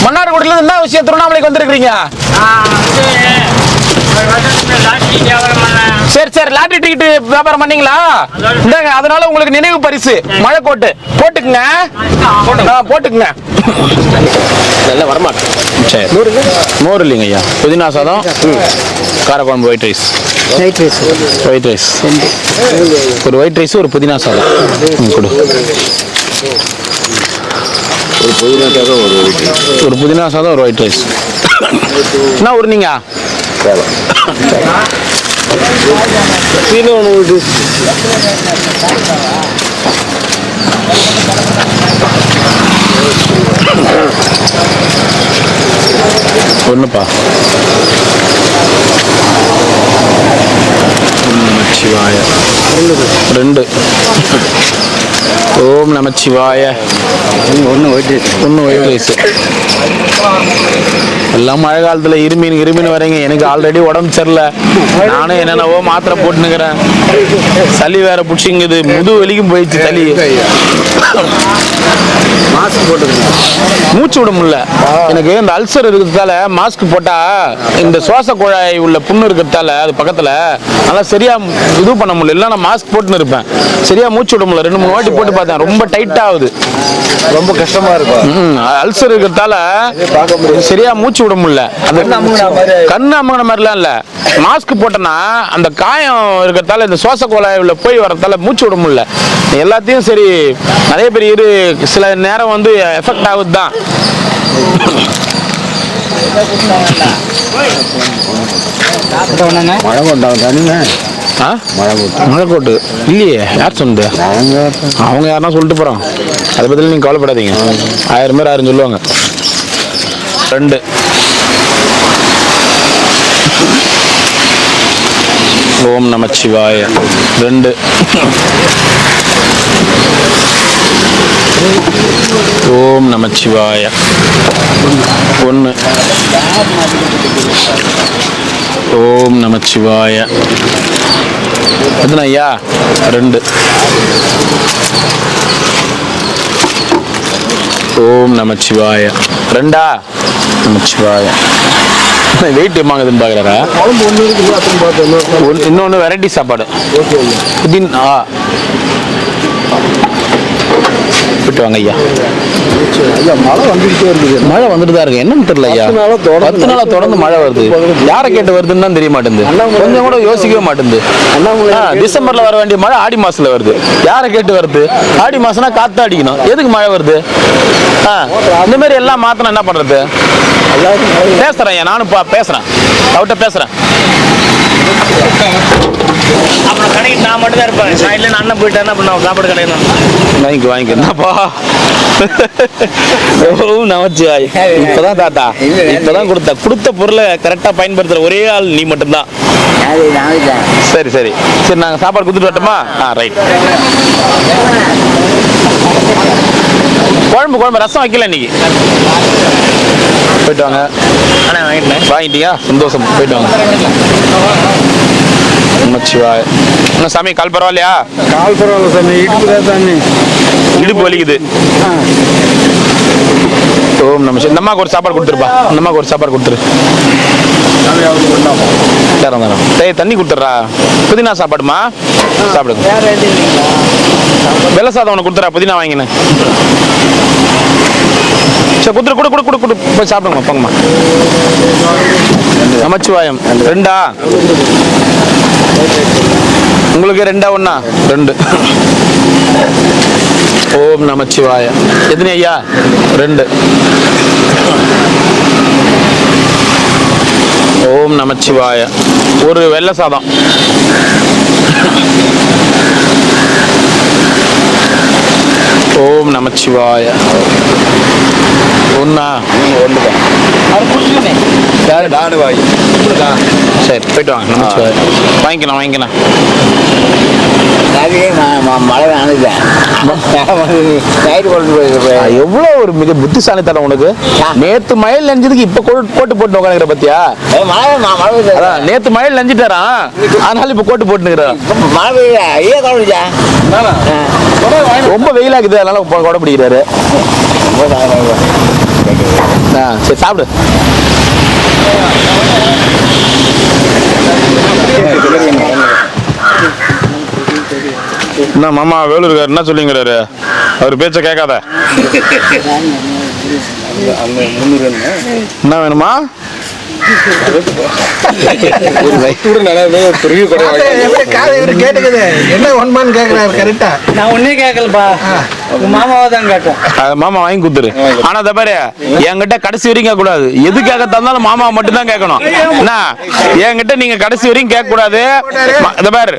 மன்னார்குடியில என்ன விஷயம் திருவண்ணாமலைக்கு வந்திருக்கீங்க? சரி, லாட்டரி டிக்கெட் வியாபாரம் பண்ணீங்களா? இந்தாங்க, அதனால உங்களுக்கு நினைவு பரிசு மழை கோட்டு போட்டுக்குங்க. நல்லா வரமாட்டேன். சரி, மோர் இல்லைங்க ஐயா. புதினா சாதம், காரக்குழம்பு, ஒயிட் ரைஸ். ஒரு ஒயிட் ரைஸ், ஒரு புதினா சாதம் கொடு. ஒரு புதினா சாதம், ஒரு ஒயிட் ரைஸ். என்ன ஒரு நீங்க ஒண்ணுப்பா. சிவாய 2. ஓம் நமச்சிவாய. ஒன்று ஒயிட் ரைஸ். எல்லாம் மழை காலத்தில் இருமீன் வரீங்க. எனக்கு ஆல்ரெடி உடம்பு சரியில்லை. நானும் என்னென்னவோ மாத்திரை போட்டுனுக்கிறேன். சளி வேற பிடிச்சிங்குது. முது வலிக்கும் போயிடுச்சு சளி. மாஸ்க் போட்டுருங்க. மூச்சு விட முடியல. எனக்கு இந்த அல்சர் இருக்கிறதால மாஸ்க் போட்டா இந்த சுவாச குழாய் உள்ள புண்ணு இருக்கிறதால அது பக்கத்துல நல்லா சரியா இது பண்ண முடியல. இல்லை நான் மாஸ்க் போட்டுன்னு இருப்பேன். சரியா மூச்சு விட முடியல. 2-3 வாட்டி போட்டு பார்த்தேன். ரொம்ப டைட் ஆகுது. ரொம்ப கஷ்டமா இருக்கும். அல்சர் இருக்கிறதால சரியா மூச்சு விட முடியல. அந்த கண்ணு அமுங்கின மாதிரிலாம் இல்ல. மாஸ்க் போட்டேன்னா அந்த காயம் இருக்கிறதால இந்த சுவாச குழாய் உள்ள போய் வரதால மூச்சு விட முடியல. எல்லாத்தையும் சரி நிறைய பேர் சில நேரம் வந்து எஃபெக்ட் ஆகுது தான். மழை கொண்டாங்க தனிங்க. மழை கோட்டு இல்லையே. யார் சொன்னது? அவங்க யாருன்னா சொல்லிட்டு போறோம். அதை பத்தி நீங்க கவலைப்படாதீங்க. 1000 பேர் 1000 சொல்லுவாங்க. 2 ஓம் நமச்சிவாய. 2 ஓம் நமச்சிவாய. 1 ஓம் நமச்சிவாய. எத்தனை ஐயா? 2 ஓம் நமச்சிவாய. 2 நமச்சிவாய. வெயிட் எம்மாங்குதுன்னு பார்க்குறாரா? இன்னொன்று வெரைட்டி சாப்பாடு. விட்டு வாங்க ஐயா. மழை வந்துட்டு தான் இருக்கு. என்னன்னு தெரியல ஐயா. 10 நாளா தொடர்ந்து மழை வருது. யாரை கேட்டு வருதுன்னு தான் தெரிய மாட்டேங்குது. கொஞ்சம் கூட யோசிக்கவே மாட்டேங்குது. டிசம்பர்ல வர வேண்டிய மழை ஆடி மாசத்துல வருது. யாரை கேட்டு வருது? ஆடி மாசம்னா காத்து அடிக்கணும். எதுக்கு மழை வருது? இந்த மாதிரி எல்லாம் மாத்தணும். என்ன பண்றது? பேசுறேன் ஐயா. நானும் பேசுறேன். அவர்கிட்ட பேசுறேன். அப்புறம் கடைக்கு நான் மட்டும் தான் இருப்பேன். நான் இல்லை அண்ணன் போயிட்டேன். என்ன பண்ண சாப்பாடு கடையில வாங்கிக்க என்னப்பா. நமச்சிவாய். இப்பதான் தாத்தா இப்பதான் கொடுத்த பொருளை கரெக்டா பயன்படுத்துற ஒரே ஆள் நீ மட்டும்தான். சரி சரி சரி. நாங்க சாப்பாடு கொடுத்துட்டு வரட்டுமா? ரைட். குழம்பு ரசம் வைக்கல இன்னைக்கு. போயிட்டு வாங்க. வாங்கிட்டியா? சந்தோஷம். போயிட்டு வாங்க. நமச்சிவாய். இன்னும் சாமி கால் பரவாயில்லையா? கால் பரவாயில்ல சாமி. இடுப்பு தான் சாமி. இடுப்பு வலிக்குது. ஓம் நமச்சிவாய். இந்த அம்மாவுக்கு ஒரு சாப்பாடு கொடுத்துருப்பா. இந்த அம்மாவுக்கு ஒரு சாப்பாடு கொடுத்துரு. தண்ணி கொடுத்துட்றா. புதினா சாப்பாடுமா? சாப்பிடுங்க. வெள்ளை சாதம் ஒன்று கொடுத்துறா. புதினா வாங்கினேன். சரி கொடுத்துரு. கொடு போய் சாப்பிடுங்க. போங்கம்மா. நமச்சிவாயம். 2 உங்களுக்கு 2 1 2. ஓம் நமச்சிவாய. எத்தனை ஐயா? 2. ஓம் நமச்சிவாய. ஒரு வெள்ளை சாதம். ஓம் நமச்சிவாய. 1 சரி போயிட்டு வாங்க. நமச்சிவாய. வாங்கிக்கலாம். எவ்வளவு ஒரு மிக புத்திசாலித்தனம் உனக்கு. நேத்து மழையில் நெஞ்சதுக்கு இப்ப கோட்டு போட்டு உட்காந்துக்கிற பத்தியா? நேத்து மழையில் நெஞ்சிட்டாரா, அதனால இப்ப கோட்டு போட்டுக்கிறான். ரொம்ப வெயிலாக்குது, அதனால கொடை பிடிக்கிறாரு. சரி சாப்பிடு. என்ன மாமா வேலூர்கார் என்ன சொல்லிங்கிறாரு? அவர் பேச்ச கேட்காத. என்ன வேணுமா? மாமா வாங்கி கொடுத்துரு. ஆனா பாரு, என்கிட்ட கடைசி வரைக்கும் கூடாது. எது கேட்க தந்தாலும் மாமா மட்டும் தான் கேட்கணும். என்ன என்கிட்ட நீங்க கடைசி வரைக்கும் கேட்க கூடாது. பாரு,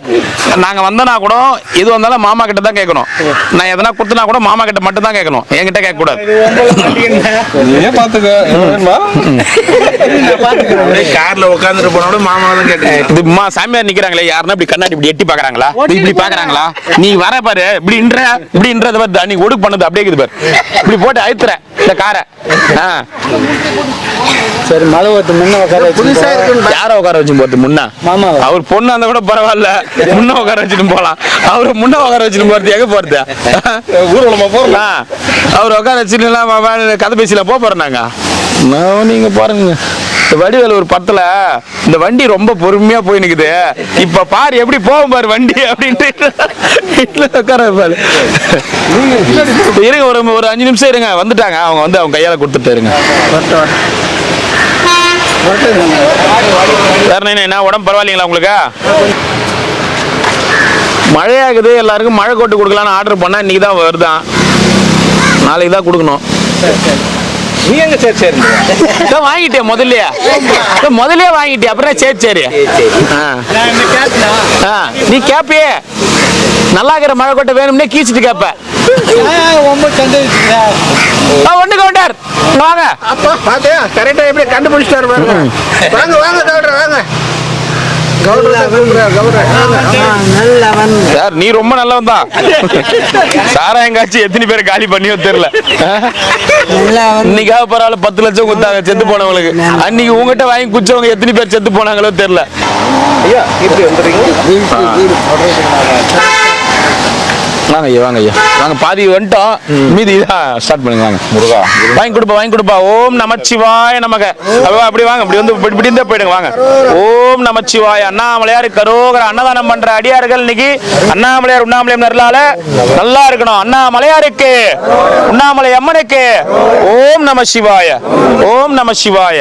நாங்க வந்தனா கூட எது வந்தாலும் மாமா கிட்ட தான் கேட்கணும். நான் எதனா கொடுத்தனா கூட மாமா கிட்ட மட்டும் தான் கேட்கணும். என்கிட்ட கேட்க கூடாது. கார்ல உட்காந்துட்டு போனோட மாமா தான் கேட்டேன். இது சாமியார் நிக்கிறாங்களே, யாருன்னா இப்படி கண்ணாடி இப்படி எட்டி பாக்குறாங்களா, இப்படி பாக்குறாங்களா? நீ வர பாரு, இப்படின்றத பாரு, நீ ஒடுக்கு பண்ணது அப்படியே இருக்குது பாரு. இப்படி போட்டு அழுத்துற இந்த காரை. சரி, மழை ஓட்டு முன்ன உட்கார புதுசா இருக்கு. யார உட்கார வச்சு போறது முன்னா? மாமா அவர் பொண்ணு அந்த கூட பரவாயில்ல, முன்ன உட்கார வச்சுட்டு போலாம். அவரு முன்ன உட்கார வச்சுட்டு போறது எங்க போறது? ஊர்வலமா போறலாம். அவர் உட்கார வச்சுட்டு கதை பேசலாம் போறோம் நாங்க. நீங்க பாருங்க, இந்த வடிவேல் ஒரு படத்துல இந்த வண்டி ரொம்ப பொறுமையா போய் நிக்குது, இப்ப பாரு எப்படி போகும் பாரு வண்டி அப்படின்ட்டு உட்கார பாரு. இருங்க, ஒரு 5 நிமிஷம் இருங்க, வந்துட்டாங்க அவங்க. வந்து அவங்க கையால கொடுத்துட்டு இருங்க. என்ன உடம்பு பரவாயில்லைங்களா உங்களுக்கு? மழையாகுது, எல்லாருக்கும் மழை கோட்டு கொடுக்கலான்னு ஆர்டர் பண்ணா இன்னைக்கு தான் வருதான், நாளைக்கு தான் கொடுக்கணும். நீ எங்க சரி சரி வாங்கிட்டே முதல்லயே வாங்கிட்டே, அப்புறம் சரி நீ கேப்பியே நல்லா இருக்கிற மழை கொட்டை வேணும்னே கீச்சிட்டு கேப்ப. ஒண்ணு கவுண்டர் வாங்க. அப்பா பாத்தியா கரெக்டா எப்படி கண்டுபிடிச்சிட்டாரு பாருங்க. வாங்க வாங்க கவுண்டர் வாங்க. சார் நீ ரொம்ப நல்லவன் தான். சாராயம் காட்சி எத்தனை பேர் காலி பண்ணியோ தெரியல. இன்னைக்காக பரவாயில்ல 10 லட்சம் கொடுத்தாங்க செத்து போனவங்களுக்கு. அன்னைக்கு உங்ககிட்ட வாங்கி குச்சவங்க எத்தனை பேர் செத்து போனாங்களோ தெரியல. ஐயா இப்படி வந்துடுறீங்க. வாங்க ஐயா, வாங்க ஐயா, வாங்க. பாதி வந்துட்டோம், மீதி இதான் ஸ்டார்ட் பண்ணுங்க. வாங்க முருகா, வாங்கி கொடுப்பா. ஓம் நமச்சிவாய நமக. அப்படி வாங்க, இப்படி வந்து இப்படி இருந்தா போயிடுங்க. வாங்க. ஓம் நமச்சிவாய. அண்ணாமலையார் கரோகர அன்னதானம் பண்ற அடியார்கள் இன்னைக்கு அண்ணாமலையார் உண்ணாமலையம் நல்லால நல்லா இருக்கணும். அண்ணாமலையாருக்கு, உண்ணாமலை அம்மனுக்கு ஓம் நம சிவாய, ஓம் நம சிவாய,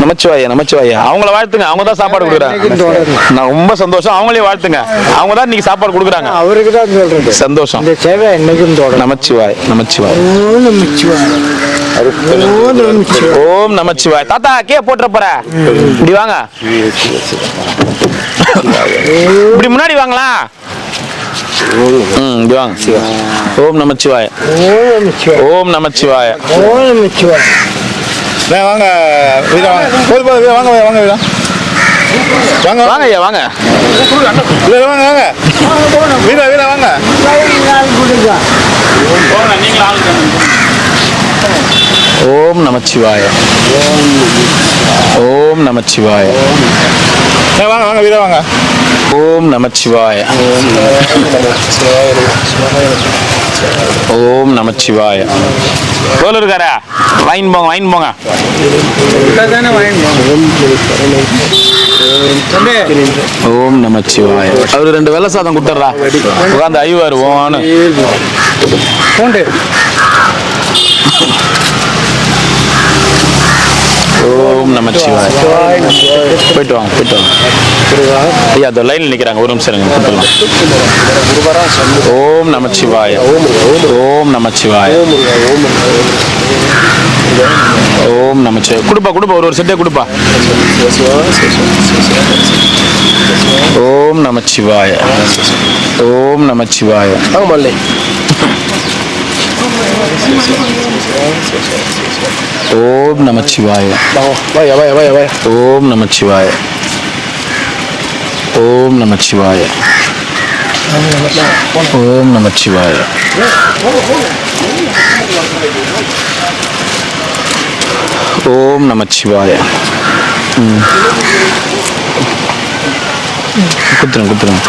நமச்சிவாய, நமச்சிவாய. அவங்கள வாழ்த்துங்க, அவங்க தான் சாப்பாடு கொடுக்குறாங்க. நான் ரொம்ப சந்தோஷம், அவங்களே வாழ்த்துங்க. அவங்க தான் இன்னைக்கு சாப்பாடு கொடுக்குறாங்க. அவருக்கு தான் சந்தோஷம். இந்த சேவை என்னைக்கும் தொடரும். நமச்சிவாய், நமச்சிவாய், ஓம் நமச்சிவாய். தாத்தா கே போட்டுற போற, இப்படி வாங்க, இப்படி முன்னாடி வாங்களா. இப்படி வாங்க. ஓம் நமச்சிவாய, ஓம் நமச்சிவாய, ஓம் நமச்சிவாய. வாங்க வீரா, வாங்க வாங்க வாங்க வீரா, வாங்க வாங்க ஐயா, வாங்க வாங்க வாங்க வீரா வீரா வாங்க. ஓம் நமச்சிவாய, ஓம் நமச்சிவாய, வாங்க வாங்க வீரா வாங்க. ஓம் நமச்சிவாய, ஓம் நமச்சிவாய. எவ்வளோ இருக்காரா? வாங்கி போங்க, வாங்கி போங்க. ஓம் நமச்சிவாய. அவரு 2 வெள்ளை சாதம் கொடுத்துட்றா, உட்காந்து ஐவாரு ஓன்னு. ஓம் நமச்சிவாய. போயிட்டு வாங்க, போயிட்டு வாங்க ஐயா. அந்த லைன்ல நிக்கிறாங்க, ஒரு நிமிஷம் இருங்க, கொடுத்துடலாம். ஓம் நமச்சிவாய, ஓம் நமச்சிவாய, ஓம் நமச்சிவாய. கொடுப்பா, ஒரு செட்டே கொடுப்பா. ஓம் நமச்சிவாய, ஓம் நமச்சிவாய. ஓம் நமச்சிவாய, ஓம் நமச்சிவாய, ஓம் நமச்சிவாய, ஓம் நமச்சிவாய, ஓம் நமச்சிவாய. குத்துருங்க.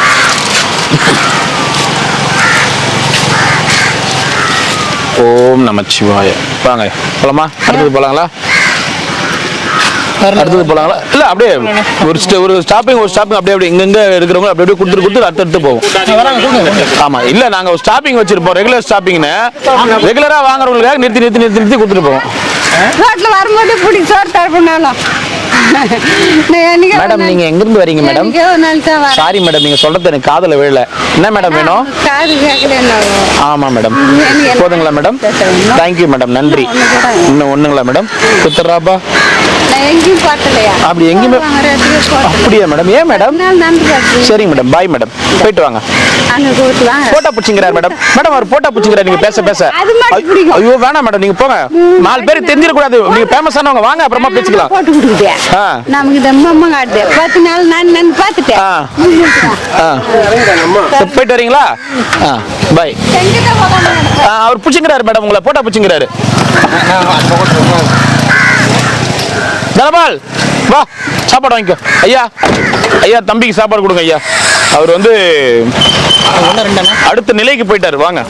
ஓம் நமச்சிவாய. வாங்க போலாமா? அடுத்தது போலாங்களா? அடுத்தது போலாங்களா? இல்ல அப்படியே ஒரு ஸ்டாப்பிங் அப்படியே இங்க இருக்கிறவங்க அப்படியே கொடுத்துட்டு அடுத்து போவோம். ஆமா, இல்ல நாங்க ஒரு ஸ்டாப்பிங் வச்சிருப்போம், ரெகுலர் ஸ்டாப்பிங்னு. ரெகுலரா வாங்குறவங்களுக்காக நிறுத்தி கொடுத்துட்டு போவோம். ரோட்ல வரும்போது பிடிச்சி சோறு தரப்போனாலும். மேடம் நீங்க எங்க இருந்து வரீங்க மேடம்? சாரி மேடம், நீங்க சொல்றது எனக்கு காதுல விழல. என்ன மேடம் வேணும்? ஆமா மேடம், போதுங்களா மேடம்? தேங்க்யூ மேடம், நன்றி. இன்னும் ஒண்ணுங்களா மேடம்? குத்துறாப்பா. நான் எங்கேயும் பார்த்தலையா அப்படி எங்கேயுமே அப்படியா மேடம்? ஏன் மேடம்? நன்றி காட்டுறேன். சரிங்க மேடம், பாய் மேடம், போயிட்டு வாங்க. அங்க கூட்டுவாங்க போட்டா பூச்சிங்கிறார் மேடம். மேடம் அவர் போட்டா பூச்சிங்கிறார் நீங்க பேச பேச. அது மட்டும் பிடிக்கும். ஐயோ வேணாம் மேடம், நீங்க போங்க. 4 பேர் தெரிஞ்சிடக்கூடாது. நீங்க ஃபேமஸ் ஆனவங்க, வாங்க அப்புறமா பேசிக்கலாம். போட்டு கொடுக்குதே ஆ. நமக்கு இந்த அம்மா காட்டுது 10 நாள் நான் பார்த்துட்டேன். போயிட்டு வரீங்களா? பாய். எங்கிட்ட போகாம அவர் பூச்சிங்கிறாரு மேடம், உங்களை போட்டா பூச்சிங்கிறாரு. தனபால் வா, சாப்பாடு வாங்கிக்கோ. ஐயா ஐயா, தம்பிக்கு சாப்பாடு கொடுங்க ஐயா. அவர் வந்து அடுத்த நிலைக்கு போயிட்டாரு. வாங்க.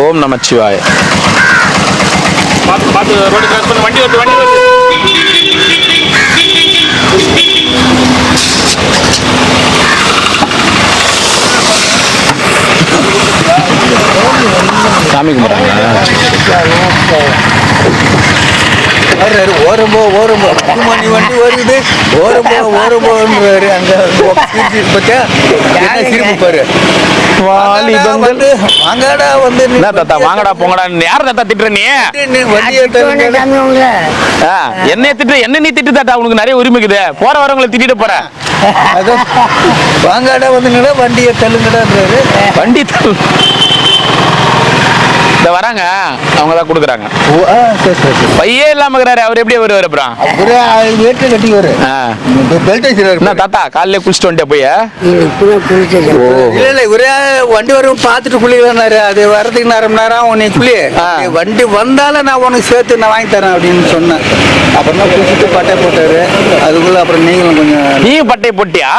ஓம் நமச்சிவாய. பார்த்து ரோடு கிராஸ் பண்ண வண்டி வருது. சாமி கும்பிட்றாங்க. ஓரம்போ மணி வண்டி வருது, ஓரம்போன்றாரு. அங்க பத்தியா என்ன சிரிப்பு பாரு. வந்து வாங்கடா வந்து என்ன தாத்தா வாங்கடா போங்கடா, யார் தாத்தா திட்டுற நீ? வண்டியை என்னைய திட்டு, என்ன நீ திட்டு தாத்தா, உனக்கு நிறைய உரிமை இருக்குது. போற வரவங்களை திட்டிட்டு போற. வாங்கடா வந்துங்கடா, வண்டியை தள்ளுங்கடான்றாரு. வண்டி தள்ளு. இந்த வராங்க, அவங்க தான் கொடுக்குறாங்க. பையே இல்லாம இருக்கிறாரு, அவர் எப்படி வருவார் அப்புறம்? வேட்டு கட்டி வரு பெல்ட் என்ன தாத்தா காலையில குளிச்சுட்டு வந்துட்டே போய்? இல்ல இல்ல ஒரே வண்டி வரும் பார்த்துட்டு குளிக்கிறாரு. அது வர்றதுக்கு 1/2 மணி நேரம் உன்னை குளி, வண்டி வந்தாலும் நான் உனக்கு சேர்த்து நான் வாங்கி தரேன் அப்படின்னு சொன்னேன். அப்புறம் தான் குளிச்சுட்டு பட்டை போட்டாரு. அதுக்குள்ள அப்புறம் நீங்களும் கொஞ்சம். நீ பட்டை போட்டியா?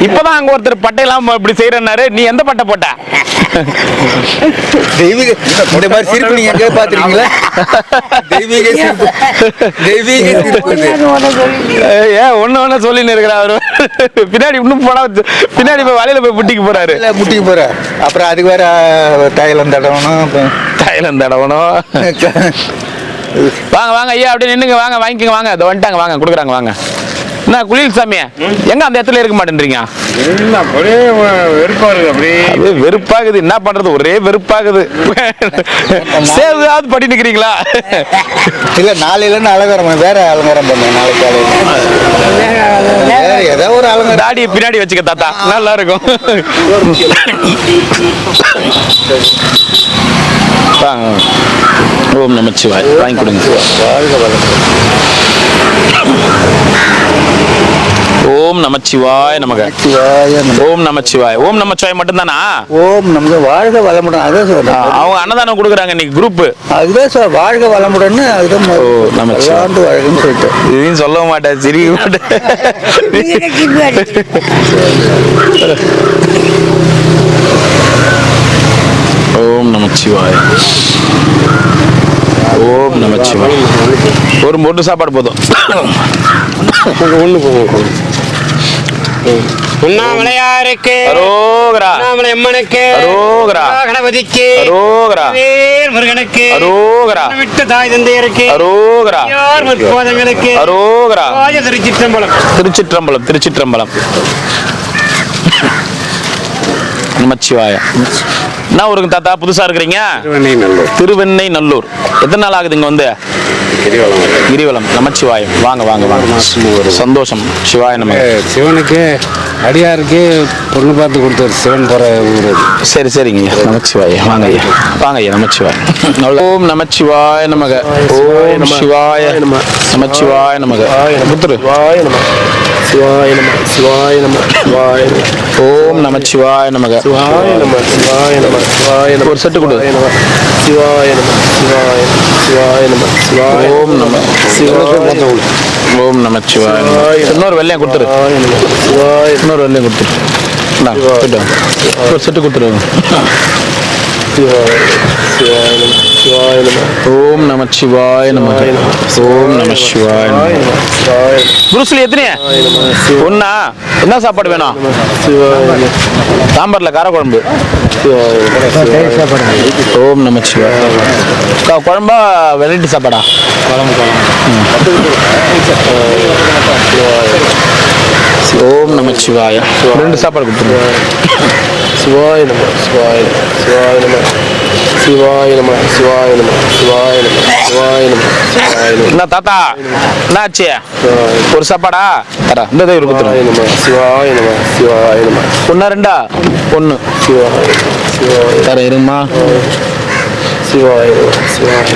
இப்பதான் அங்க ஒருத்தர் பட்டையெல்லாம் இப்படி செய்யறாரு. நீ எந்த பட்டை போட்ட? தெய்வீக இந்த மாதிரி சிரிப்பு நீங்க எங்க பாத்துருக்கீங்களா? தெய்வீக சிரிப்பு, தெய்வீக சிரிப்பு. ஏன் ஒண்ணு சொல்லின்னு இருக்கிறார் அவரு. பின்னாடி இன்னும் போனா பின்னாடி போய் வலையில போய் முட்டிக்கு போறாரு. முட்டிக்கு போற. அப்புறம் அதுக்கு வேற தைலம் தடவணும். வாங்க வாங்க ஐயா, அப்படியே நின்னுங்க. வாங்க வாங்கிக்கோங்க. வாங்க அதை வந்துட்டாங்க. வாங்க கொடுக்குறாங்க. வாங்க. என்ன குளியல் சாமி எங்க அந்த இடத்துல இருக்க மாட்டேன்றீங்க? வெறுப்பாகுது. என்ன பண்றது, ஒரே வெறுப்பாகுது. சேவாவது படி நிக்கிறீங்களா? இல்ல நாளையில இருந்து அலங்காரம் வேற அலங்காரம் பண்ண. நாளைக்கு காலையில ஏதோ ஒரு அலங்காரம். தாடியை பின்னாடி வச்சுக்க தாத்தா, நல்லா இருக்கும். ஓம் நமச்சிவாய். வாங்கி கொடுங்க. ஓம் நமச்சிவாய் நமக. ஓம் நமச்சிவாய். ஓம் நமச்சிவாய் மட்டும்தானா? ஓம் நமக்கு வாழ்க வளமுடன். அதான் சார் அவங்க அன்னதானம் கொடுக்குறாங்க இன்னைக்கு குரூப். அதுதான் சார் வாழ்க வளமுடன். அதுதான் வாழ்கன்னு சொல்லிட்டு இதையும் சொல்ல மாட்டேன், சிரிக்க மாட்டேன். ஓம் நமச்சிவாய். ஓம் நமச்சிவாய். ஒரு மூட்டு சாப்பாடு போதும். உண்ணாமலையாருக்கு அரோகரா, உண்ணாமலை அம்மனுக்கு அரோகரா, கணபதிக்கு அரோகரா, முருகனுக்கு அரோகரா, விட்டு தாய் தந்தையருக்கு அரோகரா, முற்போதங்களுக்கு அரோகரா. திருச்சிற்றம்பலம். திருச்சிற்றம்பலம். திருச்சிற்றம்பலம். நமச்சிவாய. என்ன ஊருக்கு தாத்தா புதுசா இருக்கிறீங்க? திருவெண்ணை நல்லூர். எத்தனை நாள் ஆகுது இங்க வந்து? கிரிவலம். நமச்சிவாயம். வாங்க வாங்க வாங்க. சந்தோஷம். சிவாய நம. சிவனுக்கு அடியாருக்கு பொண்ணு பார்த்து கொடுத்தாரு. சிவன் போற ஊர். சரி சரிங்க. நமச்சிவாய. வாங்க ஐயா, வாங்க ஐயா. நமச்சிவாய். ஓம் நமச்சிவாய நமக. ஓம் சிவாய நம. நமச்சிவாய நமக. புத்திரு சிவாய நம. சிவாய நம. சிவாய நம. ஓம் நமச்சிவாய நமக. சிவாய நம. சிவாய நம. சிவாய நம. ஒரு செட்டு கொடு. சிவாய நம. சிவாய சிவாய நம. சிவாய ஓம் நம. ஓம் நமச்சிவாய. இன்னொரு வெள்ளையம் கொடுத்துரு. இன்னொரு வெள்ளையம் கொடுத்துரு. ஒரு செட்டு கொடுத்துருவாங்க. ஓம் நமச்சிவாய நம. ஓம் நம சிவாய. குருசுல எத்தனையா? ஒண்ணா? என்ன சாப்பாடு வேணும்? சாம்பார்ல காரக்குழம்பு. ஓம் நமச்சிவாய. குழம்பா வெரைட்டி சாப்பாடா? ஓம் நமச்சிவாய. 2 சாப்பாடு கொடுத்துருங்க. சிவாய நம சிவாய நம சிவாய நம சிவாய நம சிவாய நம சிவாய நம சிவாய நம என்ன தாத்தா என்னாச்சு ஒரு சாப்பாடா தர இந்த தேவி சிவாய நம சிவாய நம சிவாய நம ஒன்னா ரெண்டா ஒன்று சிவாய சிவாய தர இருமா சிவாய நம சிவாய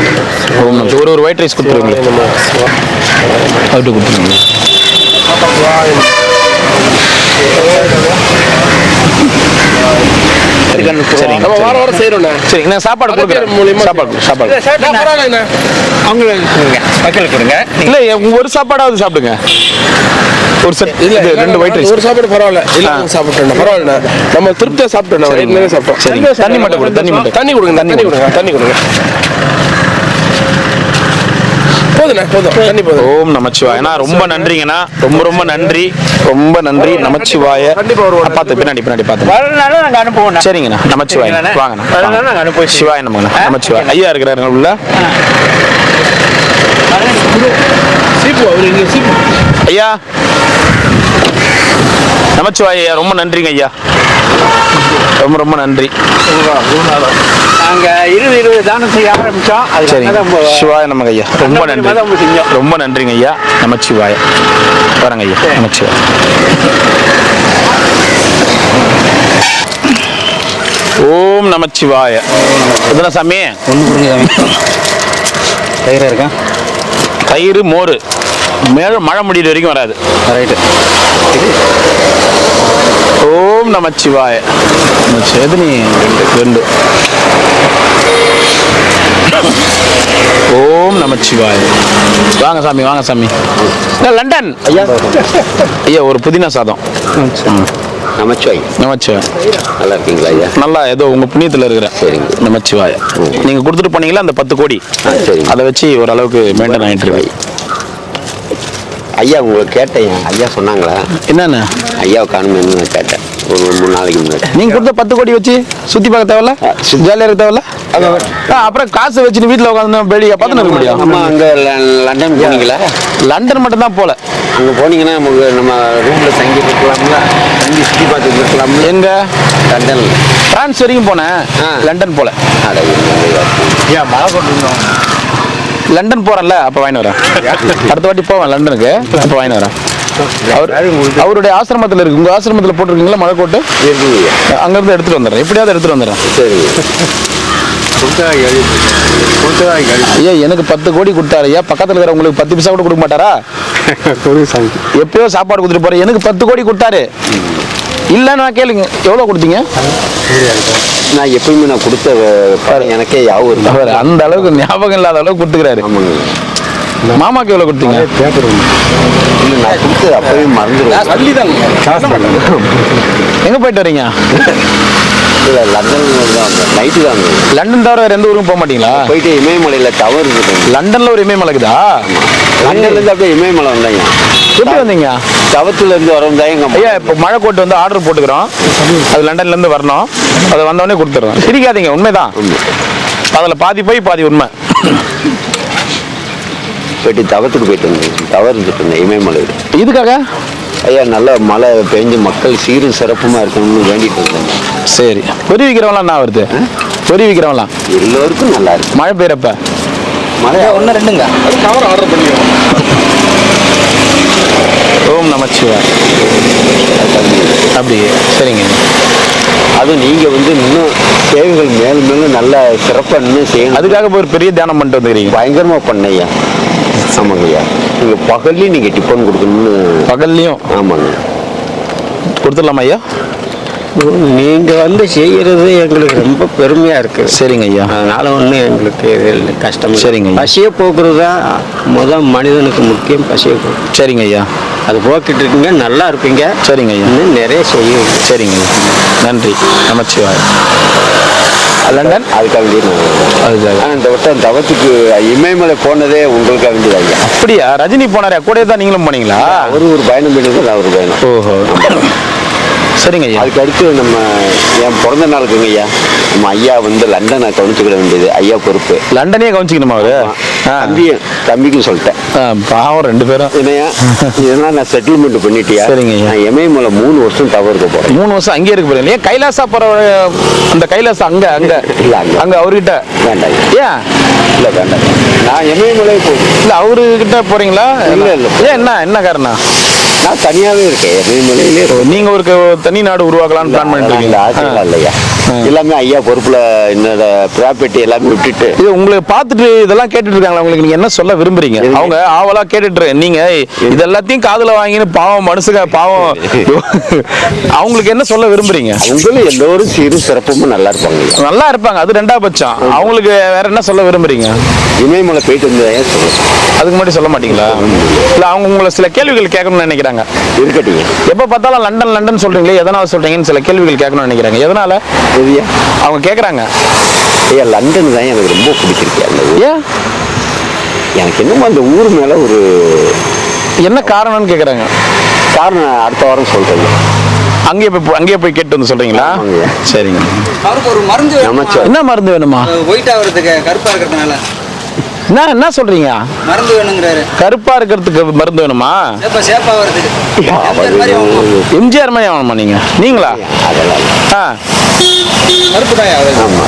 நம ஒரு ஒயிட் ரைஸ் கொடுத்துருவீங்க சிவாய நம சிவாய அவர்கிட்ட கொடுத்துருவீங்க சரிங்க நம்ம வார வாரம் செய்யறோம்ண்ணா. சரி நான் சாப்பாடு கொடுக்குறேன் மூலியமா சாப்பாடு பரவாயில்லைண்ணா. மக்களுக்கு கொடுங்க. இல்லை உங்க ஒரு சாப்பாடாவது சாப்பிடுங்க ஒரு செட் இல்ல, இது ரெண்டு ஒயிட் ரைஸ் ஒரு சாப்பாடு பரவாயில்ல. இல்ல சாப்பிட்டோம் பரவாயில்ல. நம்ம திருப்தியா சாப்பிட்டோம். ஏற்கனவே சாப்பிட்டோம். சரி தண்ணி மட்டும் கொடு தண்ணி மட்டும் தண்ணி கொடுங்க தண்ணி கொடுங்க தண்ணி கொடுங்க. போதுண்ணா போதும் தண்ணி போதும். ஓம் நமச்சிவாயண்ணா ரொம்ப நன்றிங்கண்ணா ரொம்ப நன்றி ரொம்ப நன்றி நமச்சிவாய கண்டிப்பா வருவோம். பார்த்து பின்னாடி பார்த்து வரனால நாங்க அனுப்புவோம். சரிங்கண்ணா நமச்சிவாய வாங்கண்ணா வரனால நாங்க அனுப்புவோம். சிவாய நமங்கண்ணா நமச்சிவாய ஐயா இருக்கிறாருங்க உள்ள சீப்பு அவரு இங்க சீப்பு. ஐயா நமச்சிவாய ஐயா ரொம்ப நன்றிங்க ஐயா ரொம்ப நன்றி நாங்க 20 தானம் செய்ய ஆரம்பிச்சோம். சரிங்க சிவாய நமக்கு ஐயா ரொம்ப நன்றி ரொம்ப நன்றிங்க ஐயா நமச்சிவாய வரங்க ஐயா நமச்சிவாய ஓம் நமச்சிவாய எதுனா சாமி தயிரா இருக்கா? தயிர் மோர் மழை முடியிற வரைக்கும் வராது ரைட்டு. ஓம் நமச்சிவாய எது நீ ரெண்டு ஓம் நமச்சிவாய வாங்க சாமி லண்டன் ஐயா ஐயா ஒரு புதினா சாதம் நமச்சிவாய். நமச்சிவாய நல்லா இருக்கீங்களா ஐயா? நல்லா ஏதோ உங்க புண்ணியத்துல இருக்கிற சரிங்க. நமச்சிவாய நீங்க கொடுத்துட்டு போனீங்களா அந்த 10 கோடி சரிங்க. அதை வச்சு ஓரளவுக்கு மெயின்டைன் ஆயிட்டு இருக்கு ஐயா உங்களை கேட்டேன். ஐயா சொன்னாங்களா? என்னென்ன ஐயாவை காணுமேனு கேட்டேன் ஒரு 3 நாளைக்கு முன்னாடி. நீங்க கொடுத்த 10 கோடி வச்சு சுத்தி பார்க்க தேவையில்ல ஜாலியா இருக்க தேவையில்ல அப்புறம் காசு வச்சுட்டு வீட்டுல உட்காந்து வெளியே பார்த்துன்னு இருக்க முடியும் அம்மா அங்கே லண்டன் போனீங்களா? லண்டன் மட்டும் தான் போல அங்கே போனீங்கன்னா நமக்கு நம்ம ரூமில் தங்கி இருக்கலாம்ல, தங்கி சுற்றி பார்த்துட்டு இருக்கலாம்ல. எங்க லண்டன் பிரான்ஸ் வரைக்கும் போனேன் லண்டன் போல லண்டன் போறேன்ல அப்ப வாங்கி வரேன் அடுத்த வாட்டி போவேன் லண்டனுக்கு அப்ப வாங்கி வரேன் அவருடைய ஆசிரமத்தில் இருக்கு உங்க ஆசிரமத்தில் போட்டிருக்கீங்களா மலைக்கோட்டு அங்க இருந்து எடுத்துட்டு வந்துடுறேன் எப்படியாவது எடுத்துட்டு வந்துடுறேன் ஐயா எனக்கு 10 கோடி கொடுத்தாரு ஐயா பக்கத்துல இருக்கிற உங்களுக்கு 10 பைசா கூட கொடுக்க மாட்டாரா எப்பயோ சாப்பாடு கொடுத்துட்டு போறேன் எனக்கு 10 கோடி கொடுத்தாரு இல்லைன்னு நான் கேளுங்க எவ்வளவு கொடுத்தீங்க நான் எப்பயுமே நான் கொடுத்த எனக்கே யாவும் அந்த அளவுக்கு ஞாபகம் இல்லாத அளவுக்கு கொடுத்துக்கிறாரு மாமாக்கு எவ்வளவு கொடுத்தீங்க நான் கொடுத்து அப்பவே மறந்துடுவேன். எங்க போயிட்டு வரீங்க இல்லை லண்டன் தான் நைட்டு தான் லண்டன் தவிர வேற எந்த ஊருக்கும் போக மாட்டீங்களா போயிட்டு இமயமலையில் டவர் இருக்குது. லண்டன்ல ஒரு இமயமலை இருக்குதா லண்டன்லேருந்து அப்படியே இமயமலை வந்தாங்க. எப்படி வந்தீங்க தவத்துல இருந்து வரவங்க தான் எங்க ஐயா இப்போ மழை கோட்டு வந்து ஆர்டர் போட்டுக்கிறோம் அது லண்டன்ல இருந்து வரணும் அதை வந்தவொடனே கொடுத்துறோம் சிரிக்காதீங்க உண்மைதான் அதுல பாதி போய் பாதி உண்மை போயிட்டு தவத்துக்கு போயிட்டு வந்தேன். டவர் இருந்துட்டு இருந்தேன் இமயமலையில். இதுக்காக ஐயா நல்லா மழை பெஞ்சு மக்கள் சீரும் சிறப்புமா இருக்கணும்னு வேண்டிட்டு இருந்தேன். சரி பொறி விற்கிறவங்களாம் என்ன வருது பொறி விற்கிறவங்களாம் எல்லோருக்கும் நல்லா இருக்கு. மழை பெய்யறப்ப மழை 1-2ங்க கவர் ஆர்டர் பண்ணிடுவோம். ஓம் நமச்சிவாய அப்படி சரிங்க அதுவும் நீங்க வந்து இன்னும் சேவைகள் மேலும் மேலும் நல்ல சிறப்பா இன்னும் செய்யணும். அதுக்காக போய் ஒரு பெரிய தியானம் பண்ணிட்டு வந்துக்கிறீங்க பயங்கரமா பண்ணையா. ஆமாங்க ஐயா நீங்க பகல்லையும் நீங்க டிஃபன் கொடுக்கணும்னு. பகல்லையும் ஆமாங்க கொடுத்துடலாமா ஐயா நீங்க வந்து செய்யறது எங்களுக்கு ரொம்ப பெருமையா இருக்கு. சரிங்க ஐயா அதனால ஒன்றும் எங்களுக்கு கஷ்டம். சரிங்க ஐயா. பசியை போக்குறது தான் முதல் மனிதனுக்கு முக்கியம். பசியை போக்கு. சரிங்க ஐயா அது போக்கிட்டு இருக்கீங்க நல்லா இருப்பீங்க. சரிங்க ஐயா இன்னும் நிறைய செய்யும். சரிங்க ஐயா நன்றி நமச்சிவாய லண்டன் அதுக்காக வேண்டிய அதுக்காக ஆனால் இந்த வட்டம் தவத்துக்கு இமயமலை போனதே உங்களுக்காக வேண்டியது ஐயா. அப்படியா ரஜினி போனாரே கூட தான் நீங்களும் போனீங்களா ஒரு பயணம் பண்ணிட்டு நான் ஒரு பயணம். ஓஹோ சரிங்க ஐயா அதுக்கு அடுத்து நம்ம என் பிறந்த நாளுக்குங்க ஐயா நம்ம ஐயா வந்து லண்டனை கவனிச்சுக்கிட வேண்டியது ஐயா பொறுப்பு. லண்டனே கவனிச்சிக்கணுமா அவரு தம்பிக்கும் சொல்லிட்டேன். பாவம் 2 பேரும். என்னையா இதெல்லாம் நான் செட்டில்மெண்ட் பண்ணிட்டியா? சரிங்க. நான் இமயமலை 3 வருஷம் தவறு இருக்க போறேன். 3 வருஷம் அங்கேயே இருக்க போறீங்க. ஏன் கைலாசா போற அந்த கைலாசா அங்க இல்ல அங்க அவர்கிட்ட வேண்டாம். ஏன் இல்ல வேண்டாம், நான் இமயமலை போறேன். இல்ல அவர்கிட்ட போறீங்களா? இல்ல இல்ல. ஏன் என்ன காரணம்? நான் தனியாவே இருக்கேன் இமயமலையிலே. நீங்க ஒரு தனி நாடு உருவாக்கலாம்னு பிளான் பண்ணிட்டு இருக்கீங்க? இல்லையா, எல்லாமே ஐயா பொறுப்புல என்னோட ப்ராப்பர்ட்டி எல்லாமே விட்டுட்டு. இது உங்களுக்கு பார்த்துட்டு இதெல்லாம் கேட்டுட்டு இருக்காங்களா? உங்களுக்கு நீங்க என்ன சொல்ல விரும்புறீங்க? அவங்க ஆவலா கேட்டுட்டு நீங்க இது எல்லாத்தையும் காதுல வாங்கின்னு பாவம் மனுஷங்க பாவம் அவங்களுக்கு என்ன சொல்ல விரும்புறீங்க? அவங்களும் எல்லோரும் சீரு சிறப்பும் நல்லா இருப்பாங்க. நல்லா இருப்பாங்க, அது 2ஆம் பட்சம். அவங்களுக்கு வேற என்ன சொல்ல விரும்புறீங்க? இமயமலை போயிட்டு வந்தேன் சொல்லுங்க. அதுக்கு முன்னாடி சொல்ல மாட்டீங்களா? இல்ல அவங்க உங்களை சில கேள்விகள் கேட்கணும்னு நினைக்கிறாங்க. இருக்கட்டீங்க. எப்ப பார்த்தாலும் லண்டன் சொல்றீங்களே, எதனால சொல்றீங்கன்னு சில கேள்விகள் கேட்கணும்னு நினைக்கிறாங்க. எதனால அவங்க கேக்குறாங்க? ஐயா லண்டன் தான் எனக்கு ரொம்ப பிடிச்சிருக்கு. ஏன்? எனக்கு என்னமோ அந்த ஊர் மேல ஒரு என்ன காரணம்னு கேக்குறாங்க. காரணம் அடுத்த வாரம் சொல்றேன். அங்கேயே போய் கேட்டு வந்து சொல்றீங்களா? சரிங்க. அவருக்கு ஒரு மருந்து வேணுமா? என்ன மருந்து வேணுமா? ஒயிட் ஆகிறதுக்கு, கருப்பா இருக்கிறதுனால என்ன சொல்றீங்க? மருந்து வேணுங்கிறாரு. கருப்பா இருக்கிறதுக்கு மருந்து வேணுமா? சேப்பா வருதுக்கு எம்ஜிஆர் மாதிரி ஆகணுமா? நீங்களா? அதெல்லாம் கருப்பு தான். ஆமா,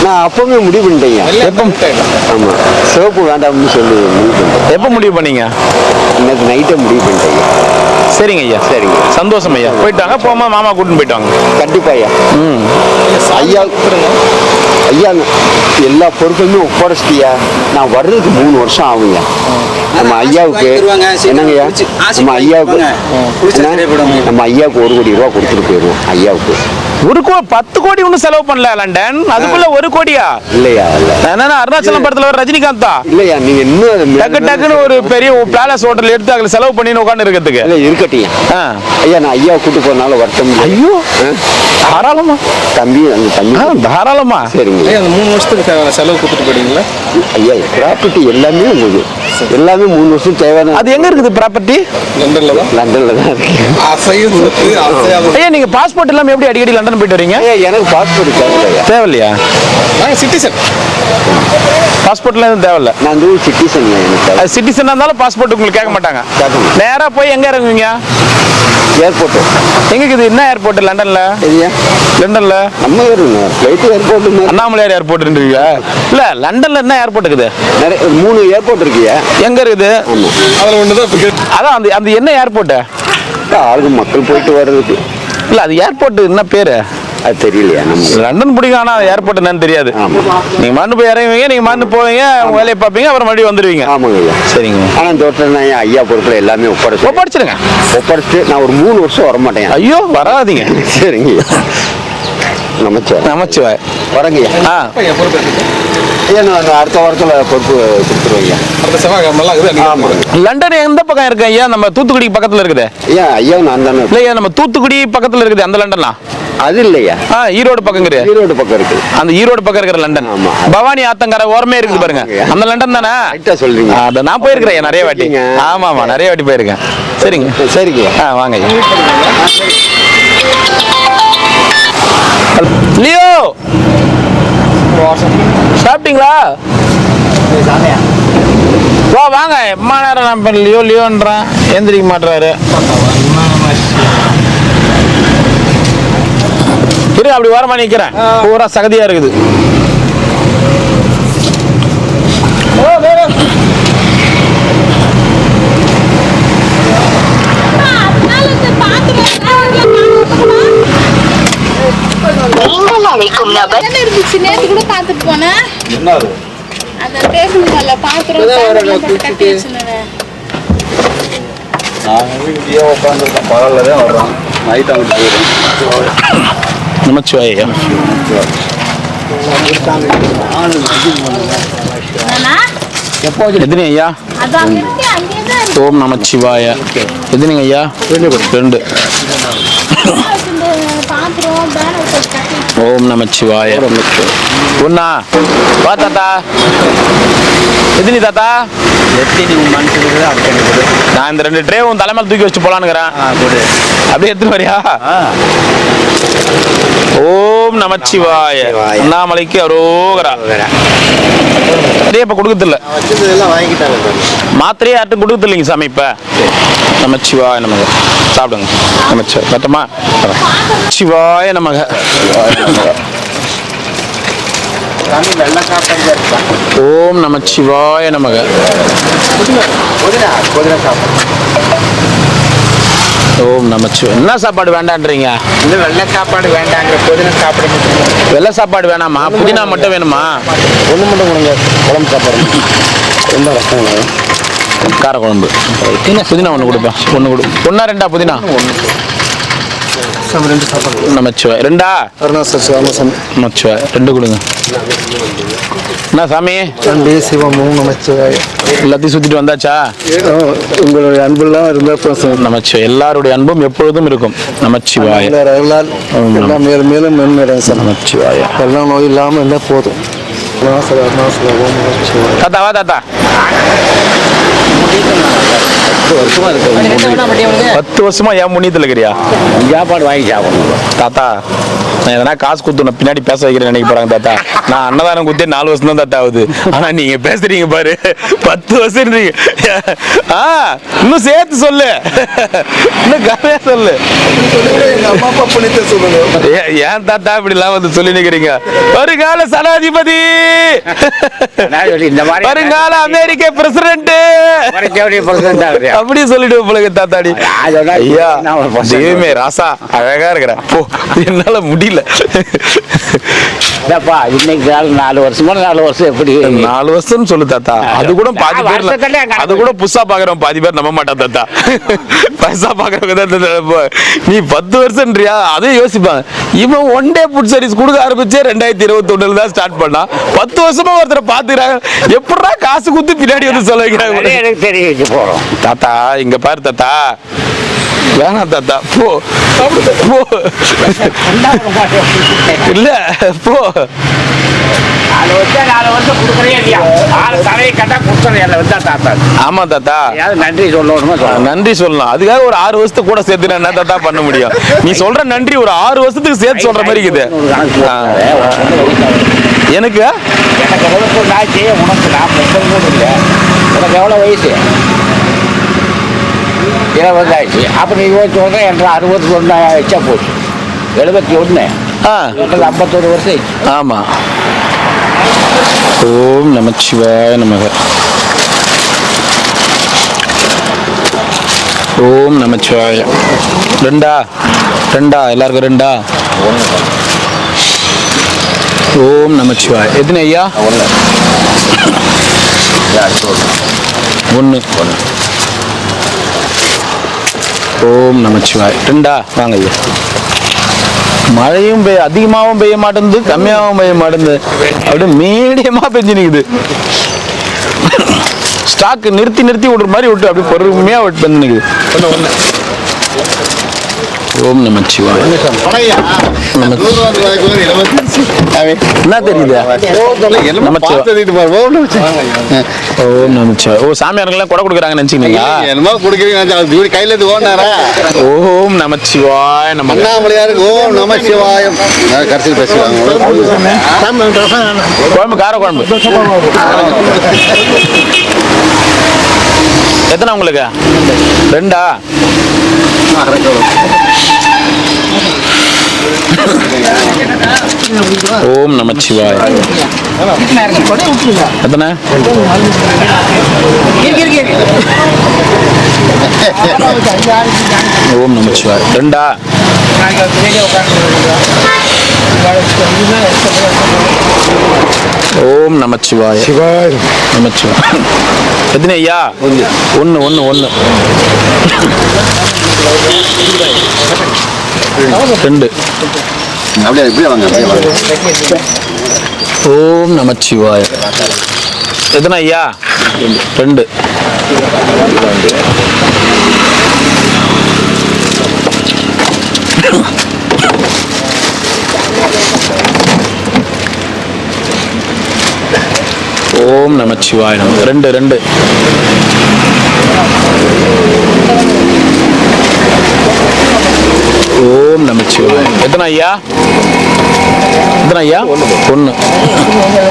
நான் அப்பவே முடிவு பண்ணிட்டேன். எப்போ? ஆமா, சிவப்பு வேண்டாம்னு சொல்லி முடிவு பண்ணிட்டேன். எப்போ முடிவு பண்ணீங்க? இன்னைக்கு நைட்டே முடிவு பண்ணிட்டேன். சரிங்க ஐயா. சரிங்க, சந்தோஷம் ஐயா. போயிட்டாங்க போமா மாமா கூட்டின்னு போயிட்டாங்க. கண்டிப்பா ஐயா. ஐயா எல்லா பொருட்களுமே ஒப்படைச்சிட்டியா. நான் வர்றதுக்கு 3 வருஷம் ஆகுங்க. நம்ம ஐயாவுக்கு என்னங்கய்யா, நம்ம ஐயாவுக்கு 1 கோடி ரூபா கொடுத்துட்டு போயிடுவோம். ஐயாவுக்கு 10 கோடி ஒன்னும் செலவு பண்ணல லண்டன். அதுக்குள்ள 1 கோடியா? இல்லையா? என்ன அருணாச்சலம் படத்துல ஒரு ரஜினிகாந்தா? இல்லையா, நீங்க இன்னும் டக்குன்னு ஒரு பெரிய பேலஸ் ஹோட்டல் எடுத்து அதுல செலவு பண்ணி உட்காந்து இருக்கிறதுக்கு இருக்கட்டீங்க. ஐயா நான் ஐயா கூட்டு போறதுனால வருத்தம். ஐயோ தாராளமா தம்பி, அந்த தம்பி தாராளமா. சரிங்க. அந்த 3 வருஷத்துக்கு செலவு கொடுத்துட்டு போயிட்டீங்களா? ஐயா ப்ராப்பர்ட்டி எல்லாமே உங்களுக்கு எல்லாமே 3 வருஷம் தேவையான. அது எங்க இருக்குது ப்ராப்பர்ட்டி? லண்டன்ல தான் இருக்கு. ஐயா நீங்க பாஸ்போர்ட் இல்லாம எப்படி அடிக்கடி லண்டன் போயிட்டு வரீங்க? எனக்கு பாஸ்போர்ட் தேவையில்லையா? நான் சிட்டிசன். பாஸ்போர்ட்லாம் எதுவும் தேவையில்ல. நான் சிட்டிசன். அது சிட்டிசனா இருந்தாலும் பாஸ்போர்ட் உங்களுக்கு கேட்க மாட்டாங்க. நேரா போய் எங்க இறங்குவீங்க? ஏர்போர்ட். எங்க இருக்குது? என்ன ஏர்போர்ட் லண்டன்ல? லண்டன்ல நம்ம ஃப்ளைட் ஏர்போர்ட், அண்ணாமலையார் ஏர்போர்ட் இருக்கீங்க. இல்ல லண்டன்ல என்ன ஏர்போர்ட் இருக்குது? நிறைய 3 ஏர்போர்ட் இருக்குயா. எங்க இருக்குது? அதுல ஒண்ணுதான். அதான் அந்த என்ன ஏர்போர்ட்? ஆளுங்க மக்கள் போயிட்டு வர்றதுக்கு. இல்ல அது ஏர்போர்ட் என்ன பேரு? அது தெரியலையா? நம்ம லண்டன் பிடிக்கும், ஆனா ஏர்போர்ட் என்னன்னு தெரியாது. நீங்க மாட்டு போய் இறங்குவீங்க, நீங்க மாட்டு போவீங்க, வேலையை பார்ப்பீங்க, அப்புறம் மறுபடியும் வந்துருவீங்க. ஆமாங்க ஐயா. சரிங்க. ஆனா இந்த ஹோட்டல் நான் ஐயா பொறுப்புல எல்லாமே ஒப்படைச்சிருங்க. ஒப்படைச்சிட்டு நான் ஒரு 3 வருஷம் வர மாட்டேன். ஐயோ வராதீங்க. சரிங்க. நமச்சிவாய். வரங்கய்யா. ஐயா நான் அடுத்த வாரத்துல பொறுப்பு கொடுத்துருவேங்க. அடுத்த செவ்வாய்க்கிழமை. லண்டன் எந்த பக்கம் இருக்கு ஐயா? நம்ம தூத்துக்குடி பக்கத்துல இருக்குது. ஐயா ஐயா நான் தானே. இல்லையா நம்ம தூத்துக்குடி பக்கத்துல இருக்குது அந்த லண்டன்லாம். அது இல்லையா? ஈரோடு பக்கம் இருக்கு. ஈரோடு பக்கம் இருக்கு. அந்த ஈரோடு பக்கம் இருக்கிற லண்டன். பவானி ஆத்தங்கரை ஓரமே இருக்குது பாருங்க, அந்த லண்டன் தானே? கரெக்டா சொல்றீங்க. அத நான் போயிருக்கிறேன் நிறைய வாட்டி. ஆமா நிறைய வாட்டி போயிருக்கேன். சரிங்க. சரிங்க. வாங்க ஐயா. லியோ சாப்பிட்டீங்களா? வாங்க. எம்மா நேரம் நான் லியோன்றேன், எந்திரிக்க மாட்டுறாரு. அப்படி வரமா நிக்கிறேன், பூரா சகதியா இருக்குது. நேற்று கூட பார்த்துட்டு போனேன். அந்த டேபிள் மேல பாத்திரம் கட்டி வச்சிருந்தேன். பரவாயில்லதான் வர்றோம். நைட் அங்கிட்டு நமச்சிவாயா. எத்தனை ஐயா? ஓம் நமச்சிவாய. எத்தனைங்க ஐயா? 2. ஓம் நமச்சிவாய. ஒண்ணா? வா தாத்தா. எத்தனை தாத்தா? நான் இந்த 2 ட்ரே உன் தலைமையில தூக்கி வச்சு போலான்னுக்கிறேன். அப்படியே எடுத்துட்டு வரியா? ஓம் நமச்சிவாய. அண்ணாமலைக்கு அரோகரா. இப்ப கொடுக்கறதில்ல, மாத்திரையே யார்ட்டும் கொடுக்கறது இல்லைங்க சாமி. இப்ப நமச்சிவாய நமக. சாப்பிடுங்க. நமச்சிவாய கட்டமா சிவாய நமக. ஓம் நமச்சிவாய நமக. ஓம் நமச்சிவாய. என்ன சாப்பாடு வேண்டான்றீங்க? இந்த வெள்ளை சாப்பாடு வேண்டாங்கிற புதினா சாப்பிட. வெள்ளை சாப்பாடு வேணாமா? புதினா மட்டும் வேணுமா? ஒன்று மட்டும் கொடுங்க. குழம்பு சாப்பாடு ரொம்ப கஷ்டம். கார குழம்பு. புதினா ஒன்று கொடுப்பா. ஒன்று கொடு. ஒன்றா ரெண்டா புதினா? நமச்சிவாய். ரெண்டா? நமச்சிவாய். ரெண்டு கொடுங்க. என்ன சாமி? சிவம் நமச்சிவாய். எல்லாத்தையும் சுத்திட்டு வந்தாச்சா? உங்களுடைய அன்பெல்லாம் இருந்தால் நமச்சிவாய். எல்லாருடைய அன்பும் எப்பொழுதும் இருக்கும். நமச்சிவாய். எல்லாம் மேலும் மேலும் மென்மேலும் நமச்சிவாய். எல்லாம் நோய் இல்லாமல் இருந்தால் போதும். தாத்தா வா தாத்தா. 10 வருஷமா ஏன் முன்னியத்தில் இருக்கிறியா? சாப்பாடு வாங்கி சாப்பிடணும் தாத்தா. நான் எதனா காசு கொடுத்து நான் பின்னாடி பேச வைக்கிறேன் நினைக்க போறாங்க தாத்தா. நான் அன்னதானம் கொடுத்தே 4 வருஷம் தான் தாத்தா ஆகுது. ஆனா நீங்க பேசுறீங்க பாரு 10 வருஷம். இன்னும் சேர்த்து சொல்லு, இன்னும் கம்மியா சொல்லு. ஏன் தாத்தா இப்படி எல்லாம் வந்து சொல்லி நிக்கிறீங்க? வருங்கால சனாதிபதி, வருங்கால அமெரிக்க பிரசிடென்ட் அப்படி சொல்லிட்டு போலங்க தாத்தாடி. ஐயா தெய்வமே ராசா அழகா இருக்கிற. என்னால முடியல. இன்னைக்கு 4 வருஷமா 4 வருஷம் எப்படி 4 வருஷம் சொல்லு தாத்தா. அது கூட பாதி பேர், அது கூட புதுசா பாக்குறோம் பாதி பேர் நம்ப மாட்டா தாத்தா. பைசா பாக்குறவங்க தான். நீ 10 வருஷம்ன்றியா? அதையும் யோசிப்பாங்க. இவன் ஒன் டே ஃபுட் சர்வீஸ் கொடுக்க ஆரம்பிச்சே 2021 தான் ஸ்டார்ட் பண்ணா. 10 வருஷமா ஒருத்தரை பாத்துக்கிறாங்க. எப்படா காசு கொடுத்து பின்னாடி வந்து சொல்ல வைக்கிறாங்க? எனக்கு தெரிய வச்சு போறோம் தாத்தா. இங்க பாரு தாத்தா, வேணாம் தாத்தா போ போ. இல்ல போ. 4 வருஷம் கொடுக்குறே இல்லையா? 6 தலையை கட்டா கொடுத்துறேன். ஆமா தாத்தா, நன்றி சொல்லணுமா? நன்றி சொல்லலாம். அதுக்காக ஒரு 6 வருஷத்துக்கு கூட சேர்த்து என்ன தாத்தா பண்ண முடியும்? நீ சொல்ற நன்றி ஒரு 6 வருஷத்துக்கு சேர்த்து சொல்ற மாதிரி இருக்குது. எனக்கு உனக்கு 40 இல்லை. உனக்கு எவ்வளோ வயசு? 20 ஆயிடுச்சு. அப்போ நீ சொல்கிறேன் என்ற 61 வச்சா போச்சு. 71 51 வருஷம் ஆயிடுச்சு. ஆமா. ஓம் நமச்சிவாய நமக. ஓம் நமச்சிவாய. ரெண்டா எல்லாருக்கும் ரெண்டா? ஓம் நமச்சிவாய. எத்தனை ஐயா? 1. ஓம் நமச்சிவாய். ரெண்டா? வாங்க ஐயா. மழையும் அதிகமாகவும் பெய்ய மாட்டேங்குது, கம்மியாகவும் பெய்ய மாட்டேங்குது. அப்படியே மீடியமா பெஞ்சு நிக்குது. ஸ்டாக் நிறுத்தி விடுற மாதிரி விட்டு அப்படியே பொறுமையா விட்டு பெஞ்சு நிக்குது. ஓம் நமச்சிவாய். என்ன தெரியுது? ஓம் நமச்சிவாய். ஓ சாமியாருங்கெல்லாம் கொடை கொடுக்குறாங்க நினைச்சீங்களா? என்னமோ கொடுக்குறீங்க கையில இருந்து ஓனாரா? ஓம் நமச்சிவாய். நம்ம அண்ணாமலையாருக்கு ஓம் நமச்சிவாயம். கடைசியில் பேசுவாங்க. குழம்பு கார குழம்பு எத்தனை உங்களுக்கு? 2. ஓம் நமச்சிவாய். எத்தனை? ஓம் நமச்சிவாய். 2. ஓம் நமச்சிவாய். நமச்சிவாய். எத்தனை ஐயா? 1. 2. அப்படியே இப்படியே வாங்க. ஓம் நமச்சிவாய். எத்தனை ஐயா? 2. ஓம் நமச்சிவாய். 2. ஓம் நமச்சிவாய. எத்தனை ஐயா? எத்தனை ஐயா? ஒன்று.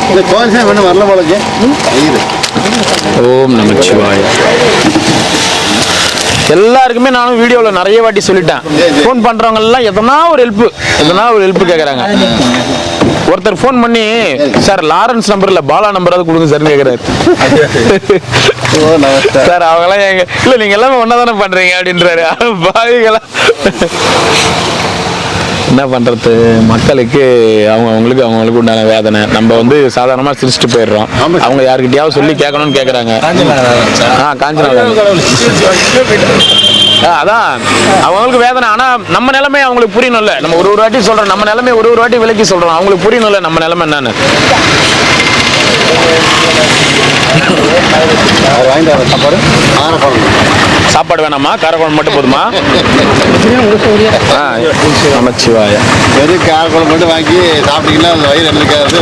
இந்த கோயில் வேணும் வரல போலக்கு. ஓம் நமச்சிவாய. எல்லாருக்குமே நானும் வீடியோவில் நிறைய வாட்டி சொல்லிட்டேன். ஃபோன் பண்ணுறவங்க எல்லாம் எதனா ஒரு ஹெல்ப் கேட்குறாங்க. ஒருத்தர் ஃபோன் பண்ணி சார் லாரன்ஸ் நம்பர் இல்லை பாலா நம்பராவது கொடுங்க சார்னு கேட்குறாரு. சார் அவங்களாம் இல்லை நீங்கள் எல்லாமே ஒன்றா தானே பண்ணுறீங்க அப்படின்றாரு. பாவிகளா என்ன பண்ணுறது, மக்களுக்கு அவங்களுக்கு உண்டான வேதனை. நம்ம வந்து சாதாரணமாக சிரிச்சுட்டு போயிடுறோம். அவங்க யாருக்கிட்டையாவது சொல்லி கேட்கணும்னு கேட்குறாங்க. காஞ்சனா அதான் அவங்களுக்கு வேதனை. ஆனால் நம்ம நிலைமை அவங்களுக்கு புரியணும்ல. நம்ம ஒரு வாட்டி சொல்கிறோம், நம்ம நிலைமை ஒரு வாட்டி விலக்கி சொல்கிறோம். அவங்களுக்கு புரியணும்ல நம்ம நிலைமை என்னன்னு. சாப்பாடு வேணாமா? காரக்குழம்பு மட்டும் போதுமா? நமச்சிவாய. வெறும் காரக்குழம்பு மட்டும் வாங்கி சாப்பிட்டீங்கன்னா அந்த வயிறு எடுத்துக்காது.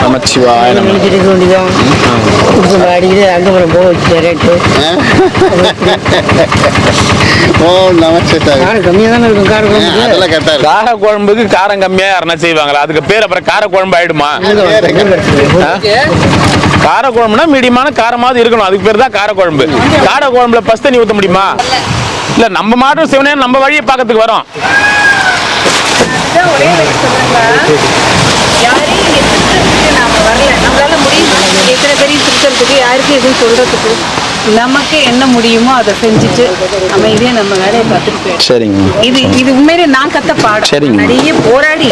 நமச்சிவாய. காரக்குழம்புக்கு காரம் கம்மியா யாருன்னா செய்வாங்களா? அதுக்கு பேர் அப்புறம் காரக்குழம்பு ஆயிடுமா? காரக்குழம்புனா மீடியமான காரமாவது இருக்கணும். அதுக்கு பேர் தான் காரக்குழம்பு. காரக்குழம்புல பஸ் தண்ணி ஊற்ற முடியுமா? இல்ல நம்ம மாட்டும் சிவனே நம்ம வழியை பார்க்கறதுக்கு வரோம். நமக்கு என்ன முடியுமோ அதை செஞ்சுட்டு அமைதியா நம்ம வேலையை பார்த்துட்டு போயிடும். சரிங்க. இது உண்மையிலே நான் கத்த பாடம். சரிங்க. நிறைய போராடி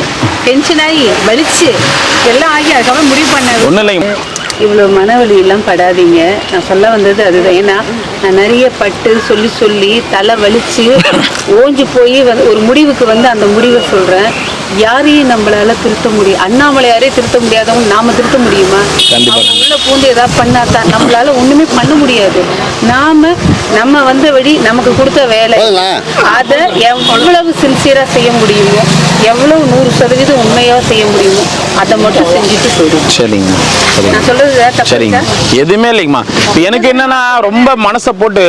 டென்ஷன் ஆகி வலிச்சு எல்லாம் ஆகி அதுக்கப்புறம் முடிவு பண்ண ஒன்றும் இல்லைங்க. இவ்வளோ மனவலி எல்லாம் படாதீங்க. நான் சொல்ல வந்தது அதுதான். ஏன்னா நான் நிறைய பட்டு சொல்லி தலை வலிச்சு ஓஞ்சி போய் ஒரு முடிவுக்கு அந்த முடிவை சொல்கிறேன். யாரையும் நம்மளால திருத்த முடியும்? அண்ணாமலையாரே திருத்த முடியாதவங்க நாம திருத்த முடியுமா? உள்ள பூந்து ஏதாவது பண்ணாதான் நம்மளால ஒண்ணுமே பண்ண முடியாது. நம்ம வந்த வழி நமக்கு கொடுத்த வேலை அதை எவ்வளவு சின்சியரா செய்ய முடியுமோ, எவ்வளவு 100% உண்மையா செய்ய முடியுமோ அதை மட்டும் செஞ்சுட்டு போயிடும். சரிங்க. நான் சொல்றது சரிங்க. எதுவுமே இல்லைங்கம்மா. எனக்கு என்னன்னா ரொம்ப மனசை போட்டு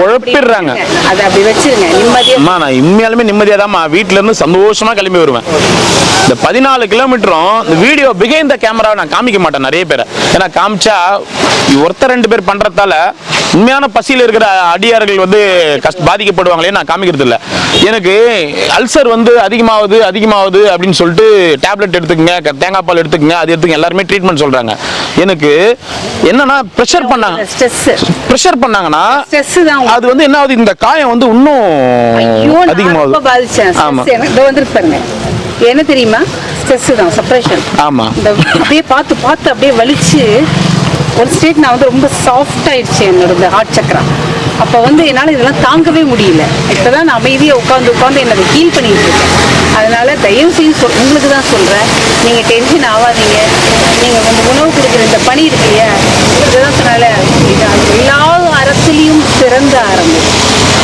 குழப்பிடுறாங்க. அதை அப்படி வச்சிருங்க நிம்மதியா. நான் உண்மையாலுமே நிம்மதியாதாம்மா வீட்டுல இருந்து சந்தோஷமா கிளம்பி வருவேன். இந்த 14 கிலோமீட்டரும் இந்த வீடியோ பிகைண்ட் த கேமராவை நான் காமிக்க மாட்டேன் நிறைய பேரை. ஏன்னா காமிச்சா ஒருத்தர் 2 பேர் பண்றதால உண்மையான பசியில் இருக்கிற அடியார்கள் பாதிக்கப்படுவாங்களே நான் காமிக்கிறது இல்லை. எனக்கு அல்சர் அதிகமாகுது அப்படின்னு சொல்லிட்டு டேப்லெட் எடுத்துக்கங்க, தேங்காய் பால் எடுத்துக்கங்க, அது எடுத்துங்க, எல்லாருமே ட்ரீட்மெண்ட் சொல்றாங்க. எனக்கு என்னன்னா ப்ரெஷர் பண்ணாங்கன்னா அது என்ன ஆகுது, இந்த காயம் இன்னும் அதிகமாகுது. ஆமா பாருங்க, என்ன தெரியுமா, ஸ்ட்ரெஸ் தான், செப்பரேஷன். ஆமா, அப்படியே பார்த்து அப்படியே வலிச்சு ஒரு ஸ்டேட் நான் ரொம்ப சாஃப்ட் ஆயிடுச்சு என்னோட ஹார்ட் சக்கரா. அப்போ என்னால் இதெல்லாம் தாங்கவே முடியல. இப்போதான் நான் அமைதியாக உட்காந்து என்னை ஹீல் பண்ணிட்டு இருக்கேன். அதனால தயவு செய்து உங்களுக்கு தான் சொல்கிறேன், நீங்கள் டென்ஷன் ஆகாதீங்க. நீங்கள் உணவு கொடுக்குற இந்த பணி இருக்கு இல்லையா, இதுதான் சொன்னால இது எல்லா அரசுலேயும் சிறந்த ஆரம்பம்.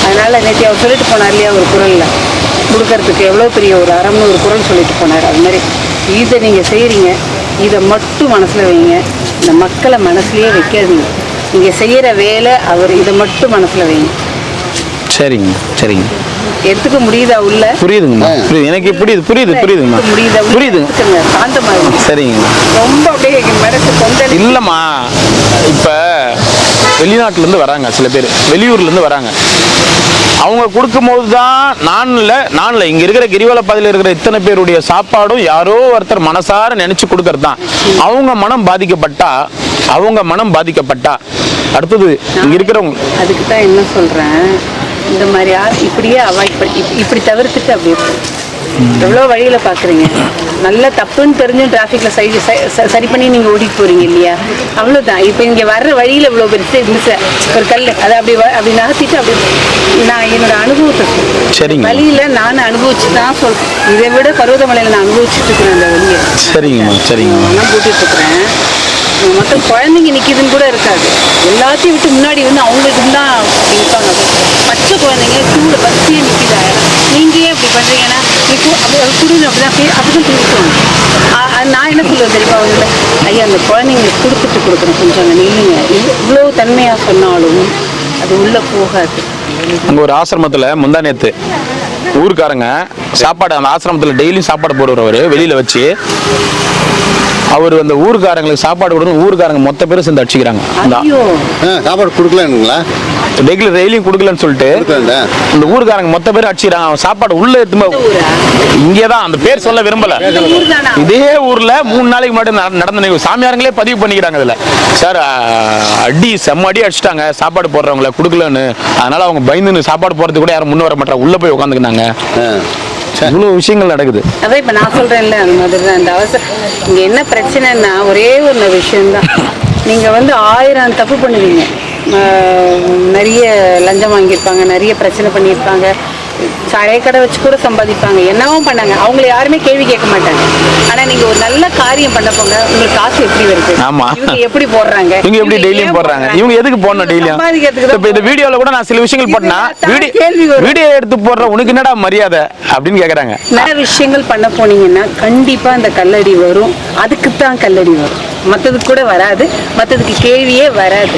அதனால் நேற்று அவர் சொல்லிட்டு போனார் இல்லையா ஒரு குரலில், கொடுக்கறதுக்கு எவ்வளோ பெரிய ஒரு அறம்னு ஒரு குரல் சொல்லிட்டு போனார். அது மாதிரி இதை நீங்கள் செய்கிறீங்க, இதை மட்டும் மனசில் வைங்க. இந்த மக்களை மனசுலயே வைக்காதீங்க. நீங்க செய்யற வேலை அவர் இதை மட்டும் மனசுல வைங்க. சரிங்க. எடுத்துக்க முடியுதா உள்ள? புரியுதுங்கம்மா, எனக்கு புரியுதுங்கம்மா, புரியுதுங்க. சாந்தமா சரிங்க. ரொம்ப அப்படியே மனசு கொண்டது இல்லம்மா. இப்ப வெளிநாட்டுல இருந்து வராங்க சில பேர், வெளியூர்ல இருந்து வராங்க. அவங்க கொடுக்கும்போது தான் நான் இங்க இருக்கிற கிரிவல பாதையில் இருக்கிற இத்தனை பேருடைய சாப்பாடும் யாரோ ஒருத்தர் மனசார நினைச்சு கொடுக்கறது தான். அவங்க மனம் பாதிக்கப்பட்டா அடுத்தது இங்க இருக்கிறவங்க. அதுக்கு தான் என்ன சொல்றேன், இந்த மாதிரி இப்படியே அவாய்ட் பண்ணி இப்படி தவிர்த்துட்டு அப்படியே எவ்வளோ வழியில் பார்க்குறீங்க. நல்லா தப்புன்னு தெரிஞ்சும் டிராஃபிக்கில் சரி பண்ணி நீங்கள் ஓடிட்டு போகிறீங்க இல்லையா, அவ்வளோதான். இப்போ இங்கே வர்ற வழியில் இவ்வளோ பெருசு ஒரு கல் அதை அப்படி நகர்த்திட்டு அப்படி நான் என்னோட அனுபவத்தை வழியில் நான் அனுபவிச்சு தான் சொல்கிறேன். இதை விட பருவதமலையில் நான் அனுபவிச்சுட்டு இருக்கிறேன் அந்த வழியை. நான் கூட்டிகிட்டு இருக்கிறேன். மக்கள் குழந்தைங்க நிற்கிதுன்னு கூட இருக்காது, எல்லாத்தையும் விட்டு முன்னாடி அவங்களுக்கு தான் அப்படி இருப்பாங்க. பச்சை குழந்தைங்க சூடு பசியே நிற்கிதா, நீங்கள் ஏன் இப்படி பண்ணுறீங்கன்னா குடுங்க அப்படிதான் கொடுக்கணும். நான் என்ன சொல்லுவேன் தெரியுமா, ஐயா அந்த குழந்தைங்களுக்கு கொடுக்குறேன் கொஞ்சம் அங்கே நில்லுங்க. இவ்வளோ தன்மையாக சொன்னாலும் அது உள்ளே போகாது. அங்கே ஒரு ஆசிரமத்தில் முந்தா நேற்று ஊருக்காரங்க சாப்பாடு அந்த ஆசிரமத்தில் டெய்லியும் சாப்பாடு போடுறவர் வெளியில வச்சு அவர் அந்த ஊருக்காரங்களுக்கு சாப்பாடு கொடுக்கணும், ஊருக்காரங்க மொத்த பேரும் சேர்ந்து அடிச்சுக்கிறாங்க. ஐயோ சாப்பாடு கொடுக்கலன்னுங்களா? டெய்லியும் கொடுக்கலன்னு சொல்லிட்டு இந்த ஊருக்காரங்க மொத்த பேரும் அடிச்சுக்கிறாங்க. அவன் சாப்பாடு உள்ள எடுத்து இங்கேதான், அந்த பேர் சொல்ல விரும்பல, இதே ஊர்ல 3 நாளைக்கு முன்னாடி நடந்த நிகழ்வு. சாமியாரங்களே பதிவு பண்ணிக்கிறாங்க இதுல. சார் அடி செம்ம அடி அடிச்சுட்டாங்க சாப்பாடு போடுறவங்கள கொடுக்கலன்னு. அதனால அவங்க பயந்துன்னு சாப்பாடு போறது கூட யாரும் முன்ன வர மாட்டாங்க, உள்ள போய் உட்காந்துக்கினாங்க. இவ்வளவு விஷயங்கள் நடக்குது. அதான் இப்ப நான் சொல்றேன்ல, அந்த மாதிரி தான் இந்த அவசரம். இங்க என்ன பிரச்சனைன்னா ஒரே ஒரு விஷயம்தான், நீங்க 1000 தப்பு பண்ணுவீங்க, நிறைய லஞ்சம் வாங்கியிருப்பாங்க, நிறைய பிரச்சனை பண்ணியிருப்பாங்க, சாய கடை வச்சு கூட சம்பாதிப்பாங்க, என்னவும் பண்ணாங்க, அவங்கள யாருமே கேள்வி கேட்க மாட்டாங்க. ஆனா நீங்க ஒரு நல்ல காரியம் பண்ண போங்க, உங்களுக்கு காசு எப்படி வருது, இவங்க எப்படி போடுறாங்க, இவங்க எப்படி டெய்லியும் போடுறாங்க, இவங்க எதுக்கு போடணும் டெய்லியும்? இப்ப இந்த வீடியோல கூட நான் சில விஷயங்கள் போட்டேன்னா வீடியோ எடுத்து போடுற உனக்கு என்னடா மரியாதை அப்படின்னு கேக்குறாங்க. நிறைய விஷயங்கள் பண்ண போனீங்கன்னா கண்டிப்பா அந்த கல்லடி வரும், அதுக்கு தான் கல்லடி வரும், மற்றதுக்கு கூட வராது, மற்றதுக்கு கேள்வியே வராது.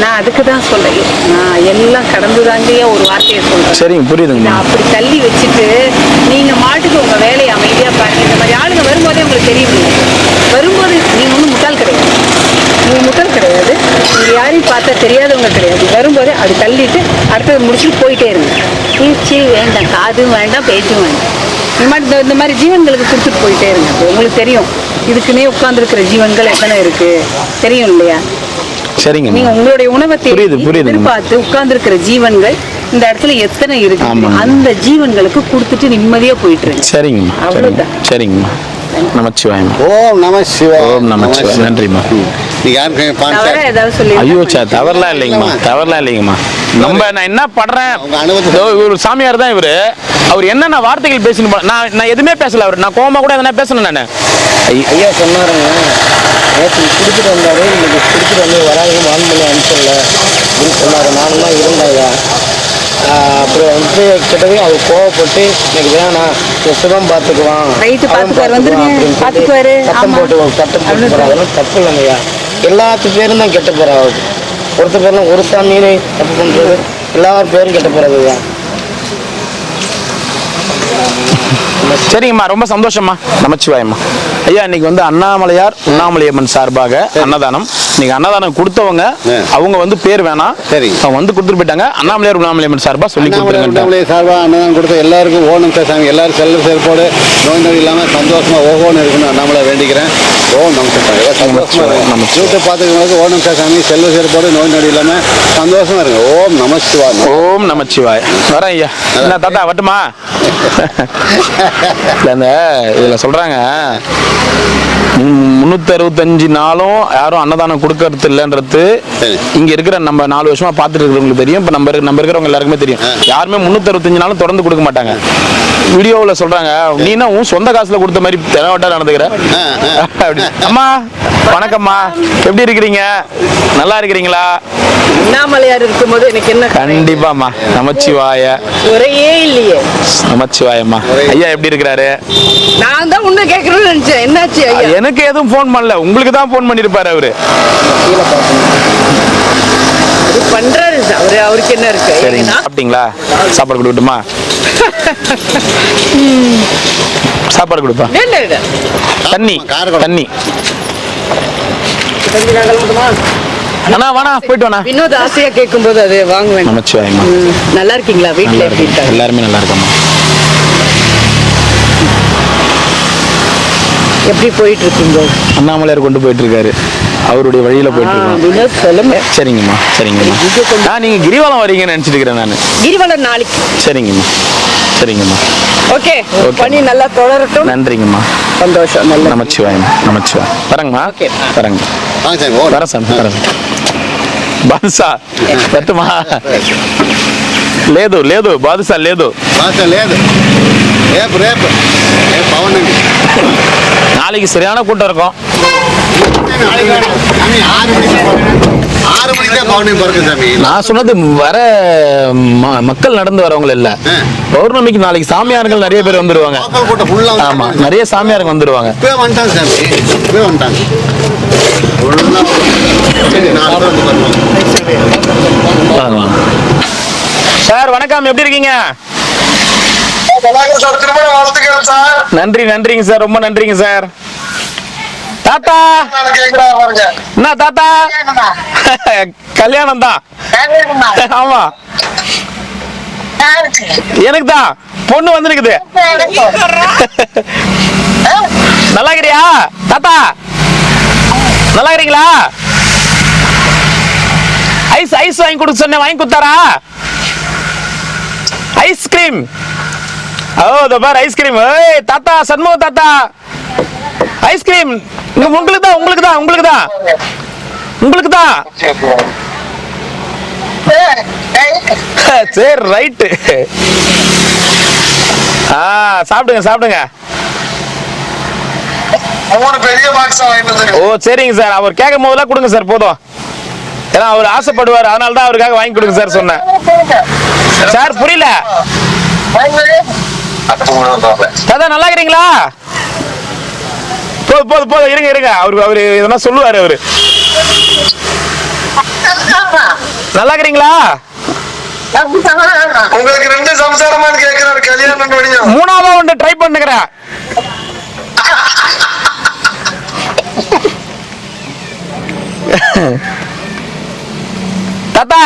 நான் அதுக்கு தான் சொல்றேன், நான் எல்லாம் கடந்துதாங்கயே ஒரு வார்த்தையை சொல்றேன். சரிங்க, புரியுதுங்க. அப்படி தள்ளி வச்சுட்டு நீங்க மாட்டுக்கு உங்க வேலையை அமைதியா பாருங்க. இந்த மாதிரி ஆளுங்க வரும்போதே உங்களுக்கு தெரியும், வரும்போது நீங்க ஒன்றும் முட்டாள் கிடையாது, நீங்க முட்டாள் கிடையாது, நீங்க யாரையும் பார்த்தா தெரியாதவங்க கிடையாது. வரும்போது அது தள்ளிட்டு அடுத்தது முடிச்சுட்டு போயிட்டே இருங்க. பேச்சு வேண்டாம், காதும் வேண்டாம், பேச்சும் வேண்டாம். இந்த மாதிரி ஜீவன்களுக்கு கொடுத்துட்டு போயிட்டே இருங்க. உங்களுக்கு தெரியும் இதுக்குன்னே உட்கார்ந்துருக்கிற ஜீவன்கள் எத்தனை இருக்கு தெரியும் இல்லையா? சரிங்க, நீங்க உங்களுடைய உணவை பார்த்து உட்கார்ந்து இருக்கிற ஜீவன்கள் இந்த இடத்துல எத்தனை இருக்கு, அந்த ஜீவன்களுக்கு கொடுத்துட்டு நிம்மதியா போயிட்டு இருக்கு. சரிங்க, அவ்வளவுதான். சரிங்க. நமச்சிவாயம். ஓம் நம சிவாய. ஓம் நமச்சிவாய. நன்றிம்மா. ஐயோ சார், தவறலாம் இல்லைங்கம்மா, தவறலாம் இல்லைங்கம்மா. நான் என்ன பண்றேன், ஒரு சாமியார் தான் இவரு. அவர் என்னென்ன வார்த்தைகள் பேசணும், நான் எதுவுமே பேசல. அவர் நான் கோமா கூட எதனா பேசணும். நான் ஐயா சொன்னாருங்க, நேற்று குடிச்சிட்டு வந்தாரு, இன்னைக்கு குடிச்சிட்டு வந்து வராதுங்க, வான் பண்ணி அனுப்பிச்சல அப்படின்னு சொன்னாரு. நானும் தான் இருந்தேன் ஐயா. அப்புறம் கிட்டவே அவர் கோவப்பட்டு எனக்கு வேணாம், சுகம் பார்த்துக்குவான், சத்தம் போட்டு கட்டம் போட்டு போறாங்க. தப்பு இல்லைங்க ஐயா, எல்லாத்து பேரும் தான் கெட்ட போறா. ஒருத்தர் பேர்லாம் ஒரு சாமியிலே தப்பு பண்றது, எல்லாரும் பேரும் கெட்ட போறது ஐயா. சரிங்கம்மா, ரொம்ப சந்தோஷம்மா. நமச்சிவாயம்மா. ஐயா, இன்னைக்கு அண்ணாமலையார் உண்ணாமலையம்மன் சார்பாக அன்னதானம். இன்னைக்கு அன்னதானம் கொடுத்தவங்க அவங்க பேர் வேணாம், அவங்க கொடுத்துட்டு போயிட்டாங்க. அண்ணாமலையார் உண்ணாமலையம்மன் சார்பா சொல்லி கொடுத்துருங்க. அண்ணாமலையார் சார்பா அன்னதானம் கொடுத்த எல்லாருக்கும் ஓணம் சாமி, எல்லாரும் செல்ல செயல்பாடு நோய் நொடி இல்லாமல் சந்தோஷமா ஓஹோன்னு இருக்குன்னு அண்ணாமலை வேண்டிக்கிறேன். ஓம் நமச்சிவாய. சந்தோஷமா நம்ம யூடியூப் பார்த்துக்கிறவங்களுக்கு ஓணம் சாமி செல்வ செயல்பாடு நோய் நொடி இல்லாமல் சந்தோஷமா இருக்கு. ஓம் நமச்சிவாய். ஓம் நமச்சிவாய். வரேன் ஐயா. என்ன தாத்தா வட்டுமா? இதுல சொல்றாங்க 365 நாளும் யாரும் அன்னதானம் கொடுக்கறது இல்லைன்றது இங்க இருக்கிற நம்ம 4 வருஷமா பார்த்துட்டு இருக்கிறவங்களுக்கு தெரியும். இப்ப நம்ம இருக்கிறவங்க எல்லாருக்குமே தெரியும். யாருமே 365 நாளும் தொடர்ந்து கொடுக்க மாட்டாங்க. வீடியோவில் சொல்றாங்க, நீனா உன் சொந்த காசுல கொடுத்த மாதிரி தெனவட்டா நடந்துக்கிற. அம்மா வணக்கம்மா, எப்படி இருக்கிறீங்க? நல்லா இருக்கிறீங்களா? அண்ணாமலையார் இருக்கும்போது எனக்கு என்ன கண்டிப்பாமா. நமச்சிவாய. ஒரே இல்லையே. நமச்சிவாயம்மா. ஐயா எப்படி இருக்கிறாரு? நான் தான் உன்ன கேட்கணும்னு நினைச்சேன். என்னாச்சு ஐயா? எனக்கு எதுவும் ஃபோன் பண்ணல, உங்களுக்கு தான் ஃபோன் பண்ணிருப்பாரு அவரு. பண்றாரு அவரு, அவருக்கு என்ன இருக்கு? சரிங்க, சாப்பிட்டீங்களா? சாப்பாடு கொடுக்கட்டுமா? சாப்பாடு கொடுப்பா. தண்ணி தண்ணி அண்ணா வாணா, போயிட்டு வாணா. வினோத் ஆசையா கேட்கும்போது அது வாங்குவேன். நமச்சிவாயம்மா. நல்லா இருக்கீங்களா? வீட்டுல எப்படி இருக்காங்க? எல்லாருமே நல்லா இருக்கம்மா. எப்படி போயிட்டு இருக்கீங்க? அண்ணாமலையார் கொண்டு போயிட்டு இருக்காரு, அவருடைய வழியில போயிட்டு இருக்கோம். சரிங்கம்மா, சரிங்கம்மா. நீங்க கிரிவலம் வரீங்கன்னு நினைச்சிட்டு இருக்கிறேன் நான். கிரிவலம் நாளைக்கு. சரிங்கம்மா, சரிங்கம்மா. ஓகே, பண்ணி நல்லா தொடரட்டும். நன்றிங்கம்மா, சந்தோஷம். நல்ல நமச்சிவாயம். நமச்சிவாயம். வரங்கம்மா, வரங்க. வர சாமி, வர బాదుసా పెట్టమా లేదు లేదు బాదుసా లేదు లేదు రేపు రేపు రేపు పవన్ అండి நாளைக்கு சரியான கூட்டம் இருக்கும். நான் சொன்னது வர மக்கள் நடந்து வரவங்க இல்ல, பௌர்ணமிக்கு நாளைக்கு சாமியார்கள் நிறைய பேர் வந்துருவாங்க. ஆமா, நிறைய சாமியார்கள் வந்துருவாங்க. சார் வணக்கம், எப்படி இருக்கீங்க? திருமண வாழ்த்துக்கள் சார். நன்றி நன்றிங்க சார், ரொம்ப நன்றிங்க சார். தாத்தா கேக்குறா பாருங்க. என்ன தாத்தா? கல்யாணம் தான். ஆமா எனக்கு தான் பொண்ணு வந்துருக்குது. நல்லா இருக்கிறியா தாத்தா? நல்லா இருக்கிறீங்களா? ஐஸ் ஐஸ் வாங்கி கொடுக்க சொன்னேன், வாங்கி கொடுத்தாரா? ஐஸ்கிரீம். ஓ இந்த பாரு ஐஸ்கிரீம். ஏய் தாத்தா, சண்முக தாத்தா, ஐஸ்கிரீம் உங்களுக்கு தான், உங்களுக்கு தான், உங்களுக்கு தான், உங்களுக்கு தான். சரி ரைட்டு. சாப்பிடுங்க சாப்பிடுங்க. பெரிய பாக்ஸ் வாங்கிட்டு. ஓ சரிங்க சார், அவர் கேட்கும் போதெல்லாம் கொடுங்க சார், போதும். ஏன்னா அவர் ஆசைப்படுவார், அதனால தான் அவருக்காக வாங்கி கொடுங்க சார் சொன்னேன். சார் புரியல தாத்தா, நல்லா இருக்கிறீங்களா? போதும் போதும் போதும், இருங்க இருங்க, அவரு எதனா சொல்லுவாரு. அவரு நல்லா இருக்கிறீங்களா? உங்களுக்கு 2 சம்சாரமான்னு கேட்கிறாரு. கல்யாணம் மூணாவதா ஒன்று ட்ரை பண்ணுகிறேன். தாத்தா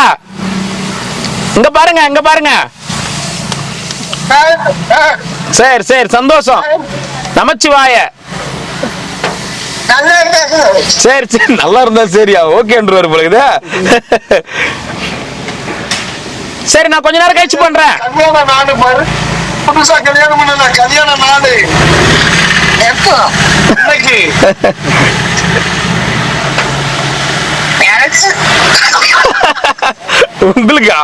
இங்க பாருங்க, இங்க பாருங்க. சரி சரி, சந்தோஷம். நமச்சிவாய. சரி சரி, நல்லா இருந்தா சரியா ஓகேன்றாரு போல இது. சரி, நான் கொஞ்ச நேரம் கழிச்சு பண்றேன். கல்யாண நாடு பாரு, புதுசா கல்யாணம் பண்ணல. கல்யாண நாடு எப்போ? இன்னைக்கு. உங்களுக்கா?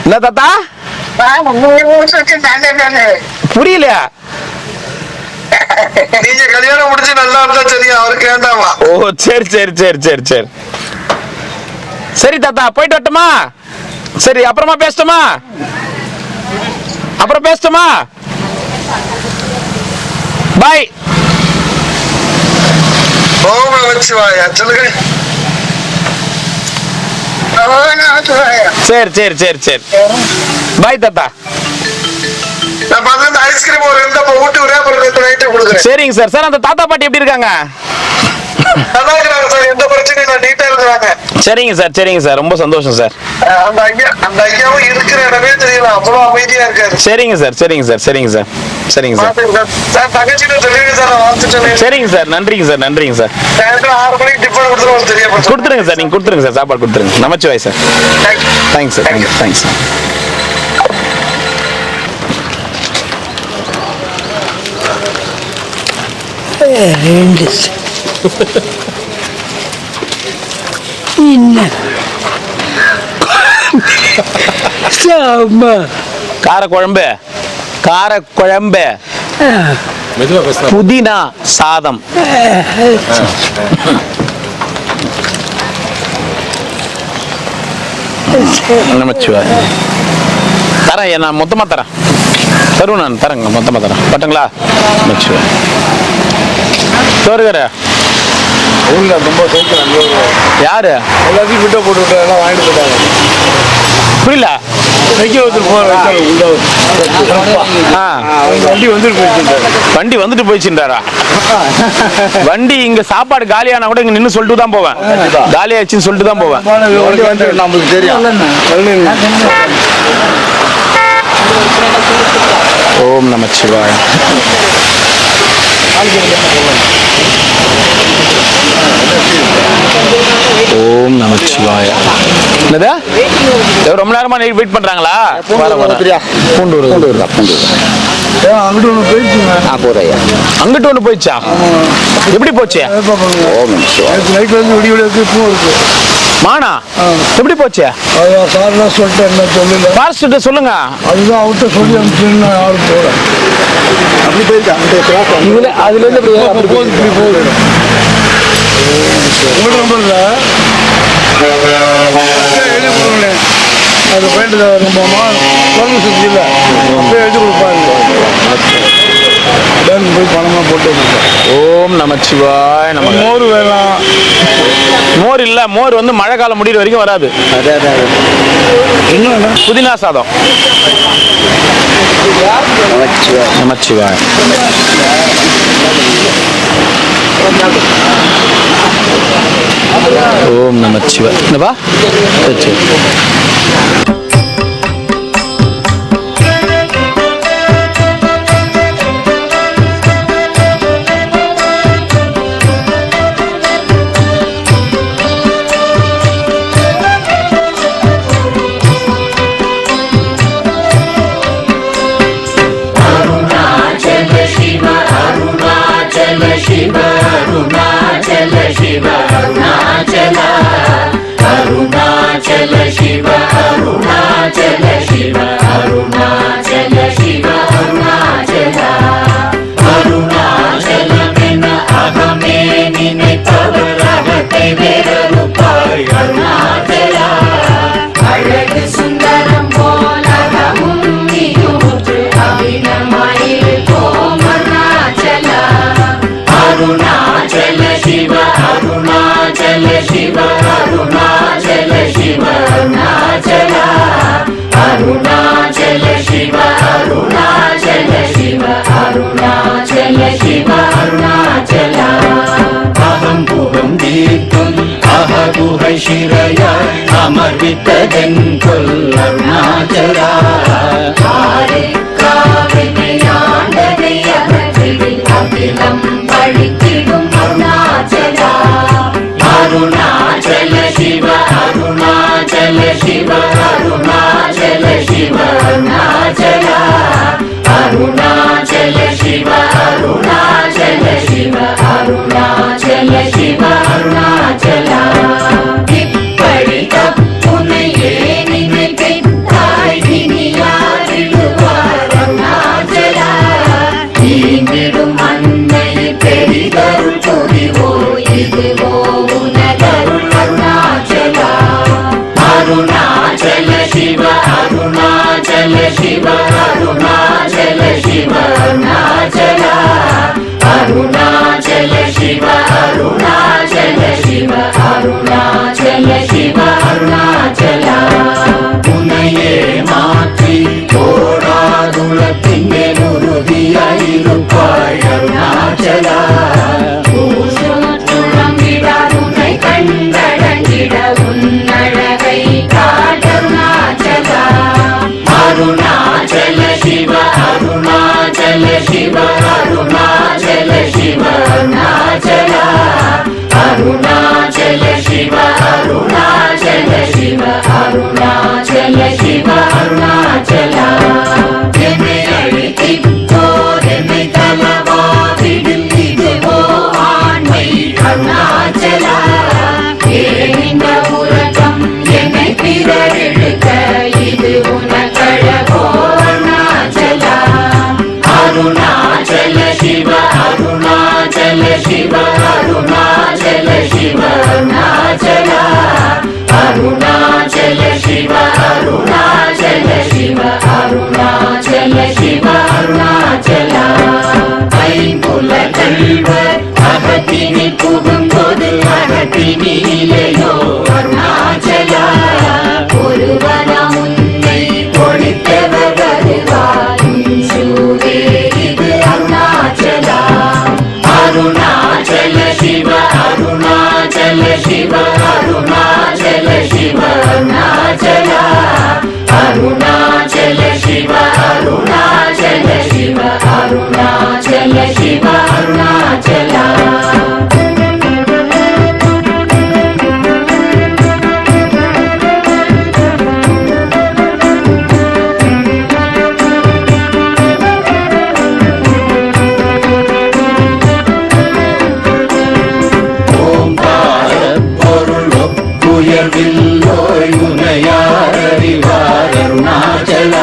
என்ன தாத்தா புரியலையா? நீங்க கல்யாணம் முடிச்சு நல்லா இருந்தா சரியா, அவருக்கு வேண்டாமா? ஓ சரி சரி சரி சரி சரி சரி தாத்தா, போயிட்டு வரட்டுமா? சரி, அப்புறமா பேசட்டுமா? அப்புறம் பேசட்டுமா? பாய். ஓம் நமச்சிவாய. சொல்லுங்க. சரி சரி சரி சரி, பாய் தாத்தா. நான் பார்த்து ஐஸ்கிரீம் ஒரு 2 ஊட்டி ஒரே அப்புறம் 2 நைட்டு கொடுக்குறேன். சரிங்க சார். சார் அந்த தாத்தா பாட்டி எப்படி இருக்காங்க? நல்லா இருக்கிறாங்க சார், எந்த பிரச்சனையும் இல்லை, நீட்டா இருக்கிறாங்க. சரிங்க சார், சரிங்க சார், ரொம்ப சந்தோஷம் சார். அந்த ஐயாவும் இருக்கிற இடமே தெரியல, அவ்வளவு அமைதியா இருக்காரு. சரிங்க சார், சரிங்க சார், சரிங்க சார், சரிங்க சார். சார் தங்கச்சிட்டு சொல்லிடுங்க சார், நான் வாழ்த்துட்டேன். சரிங்க சார், நன்றிங்க சார், நன்றிங்க சார். சாயந்தரம் 6 மணிக்கு டிஃபன் கொடுத்துருவோம், தெரியப்படுத்தும். கொடுத்துருங்க சார், நீங்க கொடுத்துருங்க சார், சாப்பாடு கொடுத்துருங்க. நமச்சிவாய் சார். Thanks sir, thanks. காரக்குழம்பு, காரக்குழம்பு, புதினா சாதம். நமச்சிவாய். தரேன், நான் மொத்தமா தரேன். தருவேன், நான் தரேங்க, மொத்தமா தரேன். பட்டுங்களா? நமச்சிவாய். சோறுகார ஊர்ல ரொம்ப சோக்கு. யாரு? எல்லாத்தையும் விட்ட போட்டு எல்லாம் வாங்கிட்டு போட்டாங்க. புரியல. வண்டி வந்துட்டு போயிடுச்சு. வண்டி வந்துட்டு போயிடுச்சுன்றாரா? வண்டி இங்க சாப்பாடு காலியானா கூட இங்க நின்று சொல்லிட்டு தான் போவேன். காலியாச்சுன்னு சொல்லிட்டு தான் போவேன். வண்டி வந்து நம்மளுக்கு தெரியும். ஓம் நமச்சிவாய. ஓம் நமச்சிவாய. என்னது? ரொம்ப நேரமா வெயிட் பண்றாங்களா? பூண்டூர். அங்கிட்டு ஒன்று போயிடுச்சுங்க. அங்கிட்டு ஒன்று போயிடுச்சா? எப்படி போச்சு? நைட்ல இருந்து விடிய விடிய பூ இருக்கு. மானா எப்படி போச்சு? சார்லாம் சொல்லிட்டு என்ன சொல்லல. பாஸ்டர்ட்ட சொல்லுங்க. அதுதான் அவர்கிட்ட சொல்லி அனுப்பிச்சுன்னு ஆள் போல. அப்படி போயிருக்கேன். இதுல அதுல இருந்து போகுது, இப்படி போகுது. உங்களோட நம்பர்ல எழுதி கொடுங்களேன். அது போயிட்டு ரொம்பமா குழம்பு சுற்றி இல்லை, அப்படியே எழுதி கொடுப்பாங்க. பேங்க் போய் பணமாக போட்டு. ஓம் நமச்சிவாய். நம்ம மோர் வேணாம். மோர் இல்ல, மோர் வந்து மழை காலம் முடிகிற வரைக்கும் வராது. புதினா சாதம். நமச்சிவாய். ஓம் நமச்சிவாய். என்னப்பா? சரி. ಶಿರಯ ಅಮರ್ವಿತದೆಂಕೊಲ್ ಅರುಣಾಚಲ அகிலம் பழித்திடும் அருணாச்சல அருணாச்சல சிவ அருணாச்சல சிவ அருணாச்சல சிவ அருணாச்சல அருணாச்சல சிவ அருணாச்சல சிவ அருணாச்சல சிவ அருணாச்சல இப்படி தப்புனையே நினைத்தாய் இனி யாரிடுவார் அருணாச்சல ஈந்திடும் அன்னை பெரிதருள் புரிவோ இதுவோ உனதருள் அருணாச்சல அருணாச்சல சிவ அருணாச்சல சிவ அருணாச்சல சிவ அருணாச்சல அருணாச்சல சிவ அருணாச்சல சிவ அருணாச்சல சிவ அருணாச்சல உன்னையே மாற்றி ஓடாதுலத்திங்கே உறுதியாயிருப்பாய் அருணாச்சல உன்னை கண்டடங்கிட உன்னழகை காட்டருணாச்சல அருணாச்சல சிவ அருணாச்சல சிவ அருணாச்சல சிவ அருணாச்சல அருணாச்சல சிவ அருணாச்சல சிவ அருணாச்சல சிவ அருணாச்சல என்னை அழித்திப்போதென்னை தலவாதிடில் இதுவோ ஆண்மை அருணாச்சல ஏன் இந்த உலகம் என்னை பிறரெடுக்க இது உனக்கழகோ அருணாச்சல அருணாச்சல சிவ அருணாச்சல சிவ அருணாச்சல சிவ அருணாச்சல அருணாச்சல சிவ அருணாச்சல சிவ அருணாச்சல சிவ அருணாச்சல ஐம்புல கல்வர் அகத்தினி புகும்போது அகத்தினிலேயோ அருணாச்சல ஒருவனம் உன்னை ஒழித்தவர் வருவார் சூரே இது அருணாச்சல அருணாச்சல சிவ அருணாச்சல சிவ அருணாச்சல சிவ அருணாச்சல அருணாச்சல சிவ அருணாச்சல சிவ அருணாச்சல சிவ அருணாச்சல உயர்வில்லோய் உனையார் அறிவார் அருணாச்சல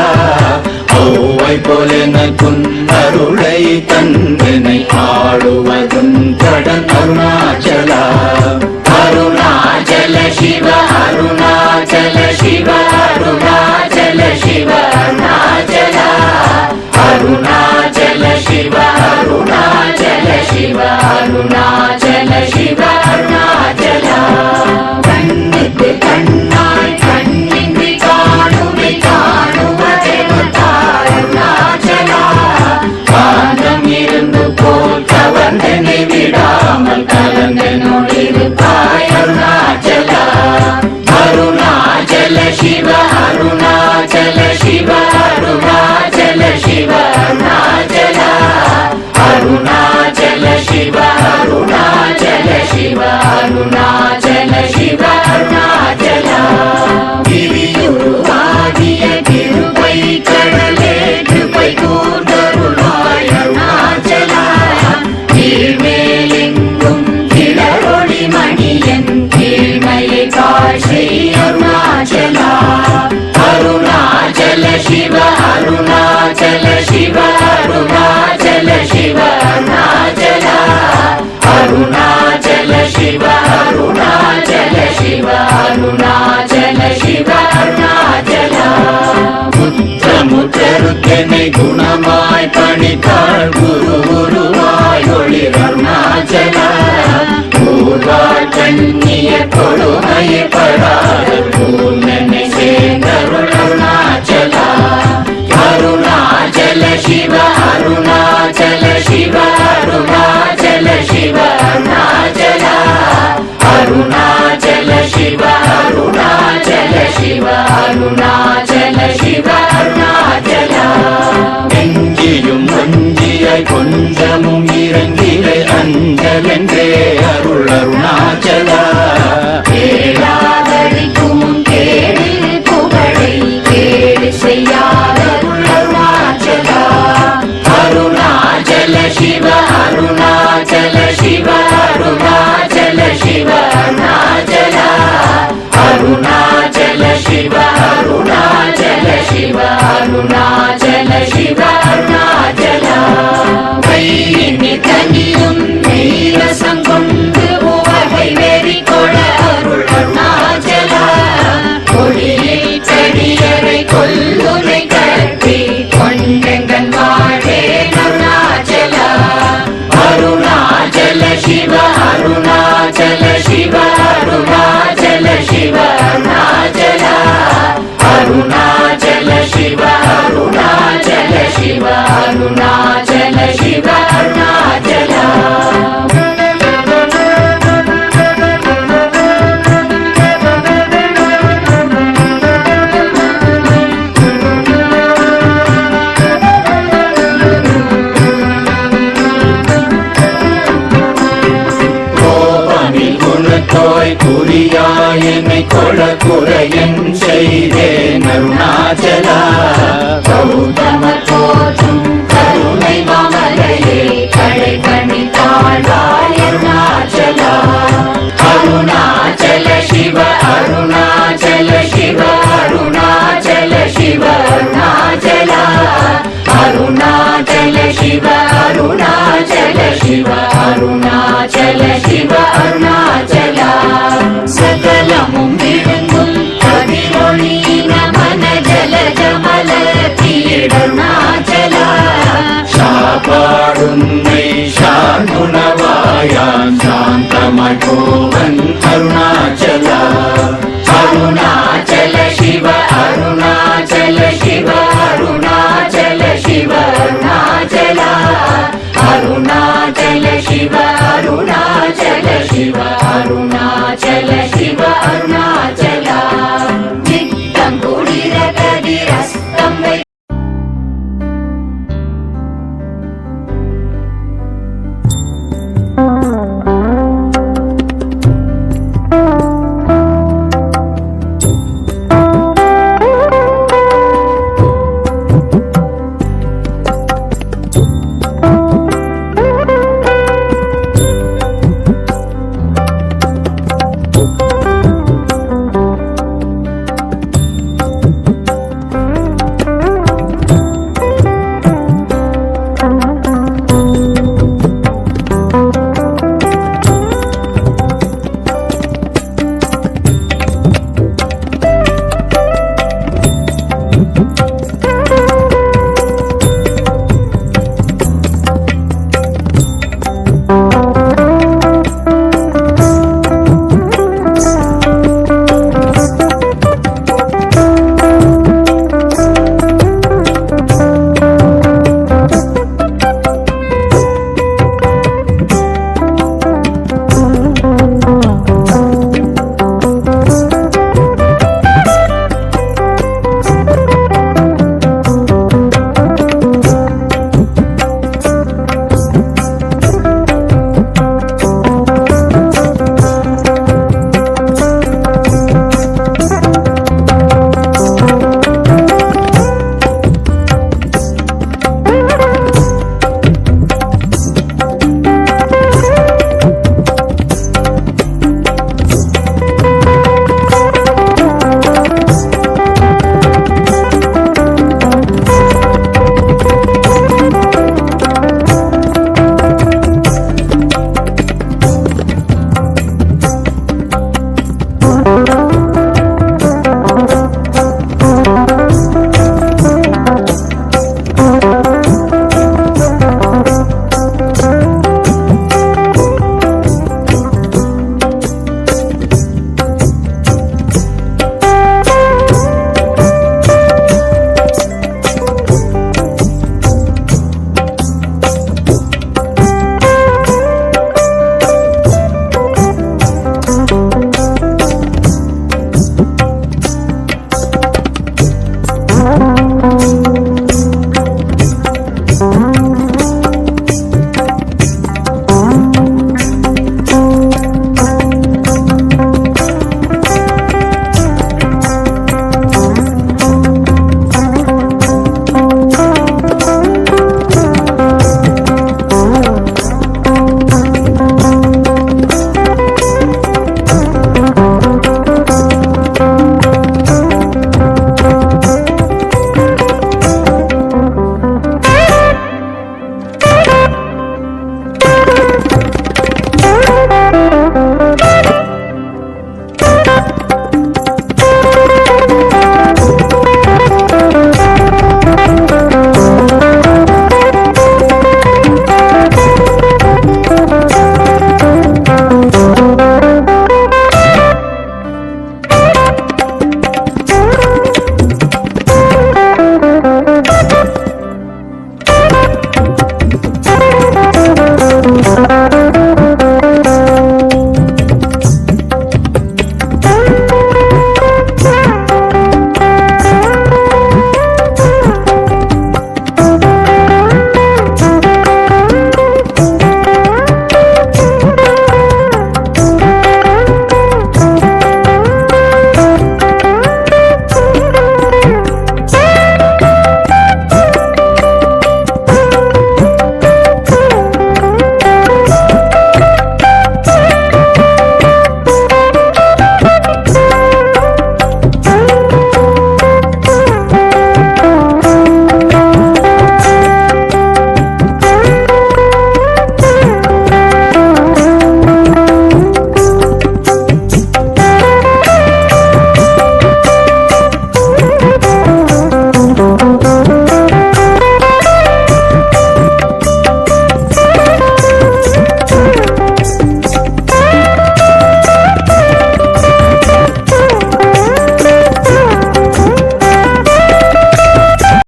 ஔவை போலெனக்குன் அருளை தந்தனை ஆடுவதும் கடன் அருணாச்சல அருணாச்சல சிவ அருணாச்சல சிவ அருணாச்சல சிவ அருணாச்சல அருணாச்சல சிவ அருணாச்சல சிவ அருணாச்சல சிவ அருணாச்சல அருணாச்சல சிவ அருணாச்சலா கிரியுருவாகிய கிருபை கடலே கிருபை கூர்ந்தருளாய் அருணாச்சலா கீழ்மேலெங்கும் கிளரொளி மணியன் கீழ்மையை காஷை அருணாச்சலா அருணாச்சல சிவ அருணாச்சல சிவ அருணாச்சல சிவ அருணாச்சலா அருணாச்சல சிவ அருணாச்சல சிவ அருணாச்சல சிவ அருணாச்சலா முற்றமுற்றருக்கெனை குணமாய் பணித்தாள் குரு குருவாய் ஒளிர் அருணாச்சலா ஊர்வாழ் கண்ணிய கொடுமையை படாத பூர்ணனை சேர்ந்தருள் அருணாச்சலா அருணாச்சல சிவ அருணாச்சல சிவ அருணாச்சல சிவ அருணாச்சலா அருணாச்சல சிவ அருணாச்சல சிவ அருணாச்சல சிவ அருணாச்சலா எங்கியும் வஞ்சியாய் கொஞ்சமும் இறங்கிலை அஞ்சலென்றே அருள் அருணாச்சலா கேளாதடிக்கும் கேடு புகழை கேடு செய்யாத அருணாச்சலா அருணாச்சல சிவ அருணாச்சல சிவ அருணாச்சல சிவ அருணாச்சலா அருணாச்சல சிவ அருணாச்சல சிவ அருணாச்சல சிவ அருணாச்சலா கையினி தனியும் நீரசம் கொண்டு உவகை வெறி கொள அருள் அருணாச்சலா கொடியை செடியரை கொல்லுரை கட்டி கொண்டெங்கன் வாழே அருணாச்சலா அருணாச்சல சிவ அருணாச்சல சிவ அருணாச்சல சிவ அருணாச்சலா அருணாச்சல சிவ அருணாச்சல சிவ அருணாச்சல சிவ அருணாச்சலா குணத்தோய் குறியாய் என்னை கொள குறையன் செய்தேன் அருணாச்சலா